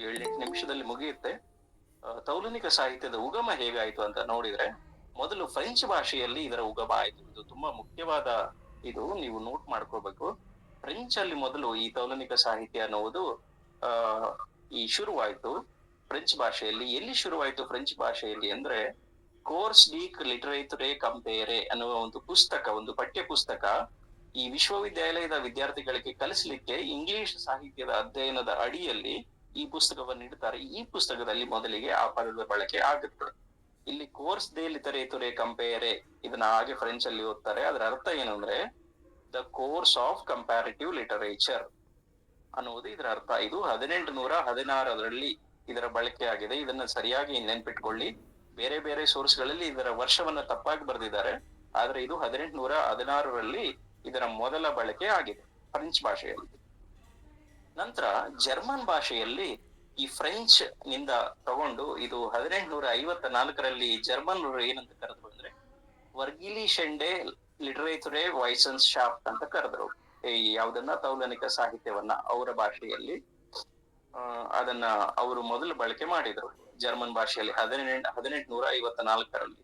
7-8 ನಿಮಿಷದಲ್ಲಿ ಮುಗಿಯುತ್ತೆ. ತೌಲನಿಕ ಸಾಹಿತ್ಯದ ಉಗಮ ಹೇಗಾಯ್ತು ಅಂತ ನೋಡಿದ್ರೆ, ಮೊದಲು ಫ್ರೆಂಚ್ ಭಾಷೆಯಲ್ಲಿ ಇದರ ಉಗಮ ಆಯ್ತು. ಇದು ತುಂಬಾ ಮುಖ್ಯವಾದ, ಇದು ನೀವು ನೋಟ್ ಮಾಡ್ಕೋಬೇಕು. ಫ್ರೆಂಚ್ ಅಲ್ಲಿ ಮೊದಲು ಈ ತೌಲನಿಕ ಸಾಹಿತ್ಯ ಅನ್ನುವುದು ಆ ಈ ಶುರುವಾಯ್ತು ಫ್ರೆಂಚ್ ಭಾಷೆಯಲ್ಲಿ. ಎಲ್ಲಿ ಶುರುವಾಯ್ತು ಫ್ರೆಂಚ್ ಭಾಷೆಯಲ್ಲಿ ಅಂದ್ರೆ, ಕೋರ್ಸ್ ಡೀಕ್ ಲಿಟರೇಚರೆ ಕಂಪೇರೆ ಅನ್ನುವ ಒಂದು ಪುಸ್ತಕ, ಒಂದು ಪಠ್ಯ ಪುಸ್ತಕ ಈ ವಿಶ್ವವಿದ್ಯಾಲಯದ ವಿದ್ಯಾರ್ಥಿಗಳಿಗೆ ಕಲಿಸ್ಲಿಕ್ಕೆ ಇಂಗ್ಲಿಷ್ ಸಾಹಿತ್ಯದ ಅಧ್ಯಯನದ ಅಡಿಯಲ್ಲಿ ಈ ಪುಸ್ತಕವನ್ನು ಇಡ್ತಾರೆ. ಈ ಪುಸ್ತಕದಲ್ಲಿ ಮೊದಲಿಗೆ ಆ ಪದದ ಬಳಕೆ ಆಗುತ್ತೆ. ಇಲ್ಲಿ ಕೋರ್ಸ್ ದೇ ಲಿಟರೇಚರೆ ಕಂಪೇರೆ, ಇದನ್ನ ಹಾಗೆ ಫ್ರೆಂಚ್ ಅಲ್ಲಿ ಓದ್ತಾರೆ. ಅದರ ಅರ್ಥ ಏನು ಅಂದ್ರೆ, the course of comparative literature ಅನ್ನುವುದು ಇದರ ಅರ್ಥ. ಇದು 1816ರಲ್ಲಿ ಇದರ ಬಳಕೆ ಆಗಿದೆ. ಇದನ್ನ ಸರಿಯಾಗಿ ನೆನ್ಪಿಟ್ಕೊಳ್ಳಿ. ಬೇರೆ ಬೇರೆ ಸೋರ್ಸ್ ಗಳಲ್ಲಿ ಇದರ ವರ್ಷವನ್ನ ತಪ್ಪಾಗಿ ಬರೆದಿದ್ದಾರೆ, ಆದ್ರೆ ಇದು 1816ರಲ್ಲಿ ಇದರ ಮೊದಲ ಬಳಕೆ ಆಗಿದೆ ಫ್ರೆಂಚ್ ಭಾಷೆಯಲ್ಲಿ. ನಂತರ ಜರ್ಮನ್ ಭಾಷೆಯಲ್ಲಿ ಈ ಫ್ರೆಂಚ್ ನಿಂದ ತಗೊಂಡು ಇದು 1854ರಲ್ಲಿ ಜರ್ಮನ್ ಏನಂತ ಕರೆದ್ರು ಅಂದ್ರೆ, ವರ್ಗಿಲಿಶೆಂಡೆ ಲಿಟರೇಚರೆ ವೈಸನ್ಸ್ ಶಾಪ್ ಅಂತ ಕರೆದ್ರು. ಈ ಯಾವ್ದನ್ನ ತೌಲನಿಕ ಸಾಹಿತ್ಯವನ್ನ ಅವರ ಭಾಷೆಯಲ್ಲಿ ಅದನ್ನ ಅವರು ಮೊದಲು ಬಳಕೆ ಮಾಡಿದ್ರು ಜರ್ಮನ್ ಭಾಷೆಯಲ್ಲಿ 1854ರಲ್ಲಿ.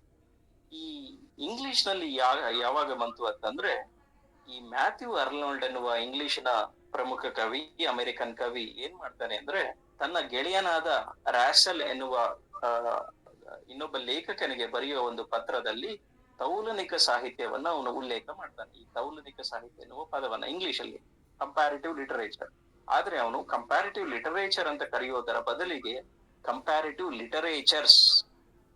ಈ ಇಂಗ್ಲಿಷ್ ನಲ್ಲಿ ಯಾವಾಗ ಬಂತು ಅಂತಂದ್ರೆ, ಈ ಮ್ಯಾಥ್ಯೂ ಅರ್ನಾಲ್ಡ್ ಎನ್ನುವ ಇಂಗ್ಲಿಷಿನ ಪ್ರಮುಖ ಕವಿ, ಅಮೆರಿಕನ್ ಕವಿ ಏನ್ ಮಾಡ್ತಾನೆ ಅಂದ್ರೆ, ತನ್ನ ಗೆಳೆಯನಾದ ರಾಸೆಲ್ ಎನ್ನುವ ಇನ್ನೊಬ್ಬ ಲೇಖಕನಿಗೆ ಬರೆಯುವ ಒಂದು ಪತ್ರದಲ್ಲಿ ತೌಲನಿಕ ಸಾಹಿತ್ಯವನ್ನ ಅವನು ಉಲ್ಲೇಖ ಮಾಡ್ತಾನೆ. ಈ ತೌಲನಿಕ ಸಾಹಿತ್ಯ ಎನ್ನುವ ಪದವನ್ನ ಇಂಗ್ಲಿಷ್ ಅಲ್ಲಿ ಕಂಪ್ಯಾರಿಟಿವ್ ಲಿಟರೇಚರ್. ಆದ್ರೆ ಅವನು ಕಂಪ್ಯಾರಿಟಿವ್ ಲಿಟರೇಚರ್ ಅಂತ ಕರೆಯೋದರ ಬದಲಿಗೆ ಕಂಪ್ಯಾರಿಟಿವ್ ಲಿಟರೇಚರ್ಸ್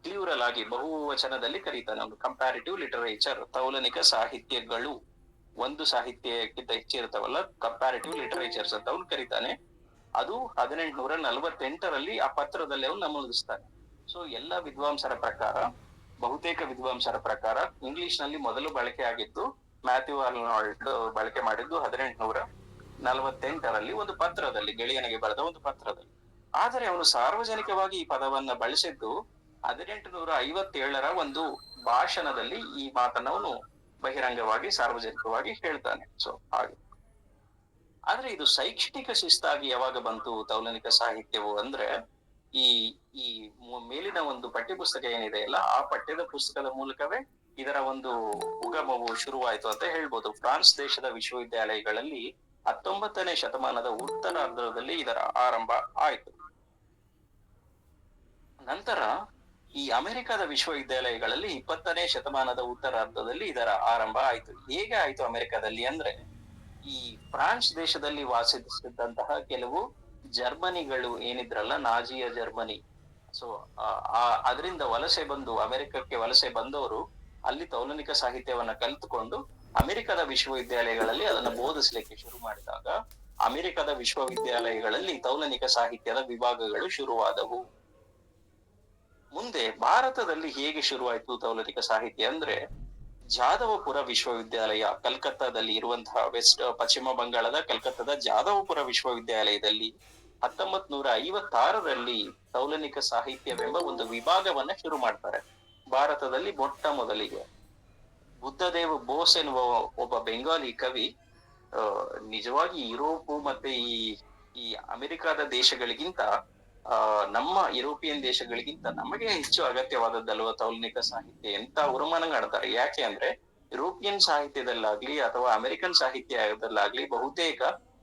ಪ್ಲೂರಲ್ ಆಗಿ ಬಹುವಚನದಲ್ಲಿ ಕರೀತಾನೆ ಅವನು. ಕಂಪ್ಯಾರಿಟಿವ್ ಲಿಟರೇಚರ್, ತೌಲನಿಕ ಸಾಹಿತ್ಯಗಳು, ಒಂದು ಸಾಹಿತ್ಯಕ್ಕಿಂತ ಹೆಚ್ಚಿರ್ತಾವಲ್ಲ, ಕಂಪ್ಯಾರಿಟಿವ್ ಲಿಟರೇಚರ್ಸ್ ಅಂತ ಅವನು ಕರೀತಾನೆ. ಅದು 1848ರಲ್ಲಿ ಆ ಪತ್ರದಲ್ಲಿ ಅವನು ನಮೂದಿಸ್ತಾನೆ. ಸೊ ಎಲ್ಲ ವಿದ್ವಾಂಸರ ಪ್ರಕಾರ, ಬಹುತೇಕ ವಿದ್ವಾಂಸರ ಪ್ರಕಾರ ಇಂಗ್ಲಿಷ್ ನಲ್ಲಿ ಮೊದಲು ಬಳಕೆ ಆಗಿದ್ದು ಮ್ಯಾಥ್ಯೂ ಅರ್ನಾಲ್ಡ್ ಬಳಕೆ ಮಾಡಿದ್ದು 1848ರಲ್ಲಿ ಒಂದು ಪತ್ರದಲ್ಲಿ, ಗೆಳೆಯನಿಗೆ ಬರೆದ ಒಂದು ಪತ್ರದಲ್ಲಿ. ಆದರೆ ಅವನು ಸಾರ್ವಜನಿಕವಾಗಿ ಈ ಪದವನ್ನ ಬಳಸಿದ್ದು 1857ರ ಒಂದು ಭಾಷಣದಲ್ಲಿ ಈ ಮಾತನ್ನ ಅವನು ಬಹಿರಂಗವಾಗಿ ಸಾರ್ವಜನಿಕವಾಗಿ ಹೇಳ್ತಾನೆ. ಸೊ ಹಾಗೆ. ಆದ್ರೆ ಇದು ಶೈಕ್ಷಣಿಕ ಶಿಸ್ತಾಗಿ ಯಾವಾಗ ಬಂತು ತೌಲನಿಕ ಸಾಹಿತ್ಯವು ಅಂದ್ರೆ, ಈ ಈ ಮೇಲಿನ ಒಂದು ಪಠ್ಯಪುಸ್ತಕ ಏನಿದೆ ಅಲ್ಲ, ಆ ಪಠ್ಯದ ಪುಸ್ತಕದ ಮೂಲಕವೇ ಇದರ ಒಂದು ಉಗಮವು ಶುರುವಾಯಿತು ಅಂತ ಹೇಳ್ಬೋದು. ಫ್ರಾನ್ಸ್ ದೇಶದ ವಿಶ್ವವಿದ್ಯಾಲಯಗಳಲ್ಲಿ 19ನೇ ಶತಮಾನದ ಉತ್ತರಾರ್ಧದಲ್ಲಿ ಇದರ ಆರಂಭ ಆಯಿತು. ನಂತರ ಈ ಅಮೆರಿಕದ ವಿಶ್ವವಿದ್ಯಾಲಯಗಳಲ್ಲಿ 20ನೇ ಶತಮಾನದ ಉತ್ತರಾರ್ಧದಲ್ಲಿ ಇದರ ಆರಂಭ ಆಯಿತು. ಹೇಗೆ ಆಯ್ತು ಅಮೆರಿಕದಲ್ಲಿ ಅಂದ್ರೆ, ಈ ಫ್ರಾನ್ಸ್ ದೇಶದಲ್ಲಿ ವಾಸಿಸುತ್ತಿದ್ದಂತಹ ಕೆಲವು ಜರ್ಮನಿಗಳು ಏನಿದ್ರಲ್ಲ, ನಾಜಿಯ ಜರ್ಮನಿ, ಸೊ ಅದರಿಂದ ವಲಸೆ ಬಂದು ಅಮೆರಿಕಕ್ಕೆ ವಲಸೆ ಬಂದವರು ಅಲ್ಲಿ ತೌಲನಿಕ ಸಾಹಿತ್ಯವನ್ನ ಕಲಿತುಕೊಂಡು ಅಮೆರಿಕದ ವಿಶ್ವವಿದ್ಯಾಲಯಗಳಲ್ಲಿ ಅದನ್ನ ಬೋಧಿಸ್ಲಿಕ್ಕೆ ಶುರು ಮಾಡಿದಾಗ ಅಮೆರಿಕದ ವಿಶ್ವವಿದ್ಯಾಲಯಗಳಲ್ಲಿ ತೌಲನಿಕ ಸಾಹಿತ್ಯದ ವಿಭಾಗಗಳು ಶುರುವಾದವು. ಮುಂದೆ ಭಾರತದಲ್ಲಿ ಹೇಗೆ ಶುರುವಾಯಿತು ತೌಲನಿಕ ಸಾಹಿತ್ಯ ಅಂದ್ರೆ, ಜಾದವಪುರ ವಿಶ್ವವಿದ್ಯಾಲಯ ಕಲ್ಕತ್ತಾದಲ್ಲಿ ಇರುವಂತಹ ಪಶ್ಚಿಮ ಬಂಗಾಳದ ಕಲ್ಕತ್ತಾದ ಜಾದವಪುರ ವಿಶ್ವವಿದ್ಯಾಲಯದಲ್ಲಿ 1956ರಲ್ಲಿ ತೌಲನಿಕ ಸಾಹಿತ್ಯವೆಂಬ ಒಂದು ವಿಭಾಗವನ್ನ ಶುರು ಮಾಡ್ತಾರೆ. ಭಾರತದಲ್ಲಿ ಮೊಟ್ಟ ಮೊದಲಿಗೆ ಬುದ್ಧದೇವ ಬೋಸ್ ಎನ್ನುವ ಒಬ್ಬ ಬೆಂಗಾಲಿ ಕವಿ ನಿಜವಾಗಿ ಯುರೋಪು ಮತ್ತೆ ಈ ಅಮೆರಿಕದ ದೇಶಗಳಿಗಿಂತ ನಮ್ಮ ಯುರೋಪಿಯನ್ ದೇಶಗಳಿಗಿಂತ ನಮಗೆ ಹೆಚ್ಚು ಅಗತ್ಯವಾದದ್ದಲ್ವ ತೌಲನಿಕ ಸಾಹಿತ್ಯ ಅಂತ ಅವರು ಮನಗಾಡ್ತಾರೆ. ಯಾಕೆ ಅಂದ್ರೆ, ಯುರೋಪಿಯನ್ ಸಾಹಿತ್ಯದಲ್ಲಾಗ್ಲಿ ಅಥವಾ ಅಮೆರಿಕನ್ ಸಾಹಿತ್ಯದಲ್ಲಾಗ್ಲಿ ಬಹುತೇಕ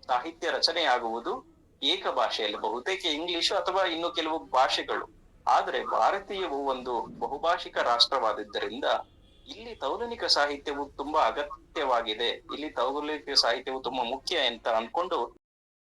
ಸಾಹಿತ್ಯ ರಚನೆ ಆಗುವುದು ಏಕ ಭಾಷೆಯಲ್ಲಿ, ಬಹುತೇಕ ಇಂಗ್ಲಿಷ್ ಅಥವಾ ಇನ್ನು ಕೆಲವು ಭಾಷೆಗಳು. ಆದ್ರೆ ಭಾರತೀಯವು ಒಂದು ಬಹುಭಾಷಿಕ ರಾಷ್ಟ್ರವಾದಿದ್ದರಿಂದ ಇಲ್ಲಿ ತೌಲನಿಕ ಸಾಹಿತ್ಯವು ತುಂಬಾ ಅಗತ್ಯವಾಗಿದೆ, ಇಲ್ಲಿ ತೌಲನಿಕ ಸಾಹಿತ್ಯವು ತುಂಬಾ ಮುಖ್ಯ ಅಂತ ಅನ್ಕೊಂಡು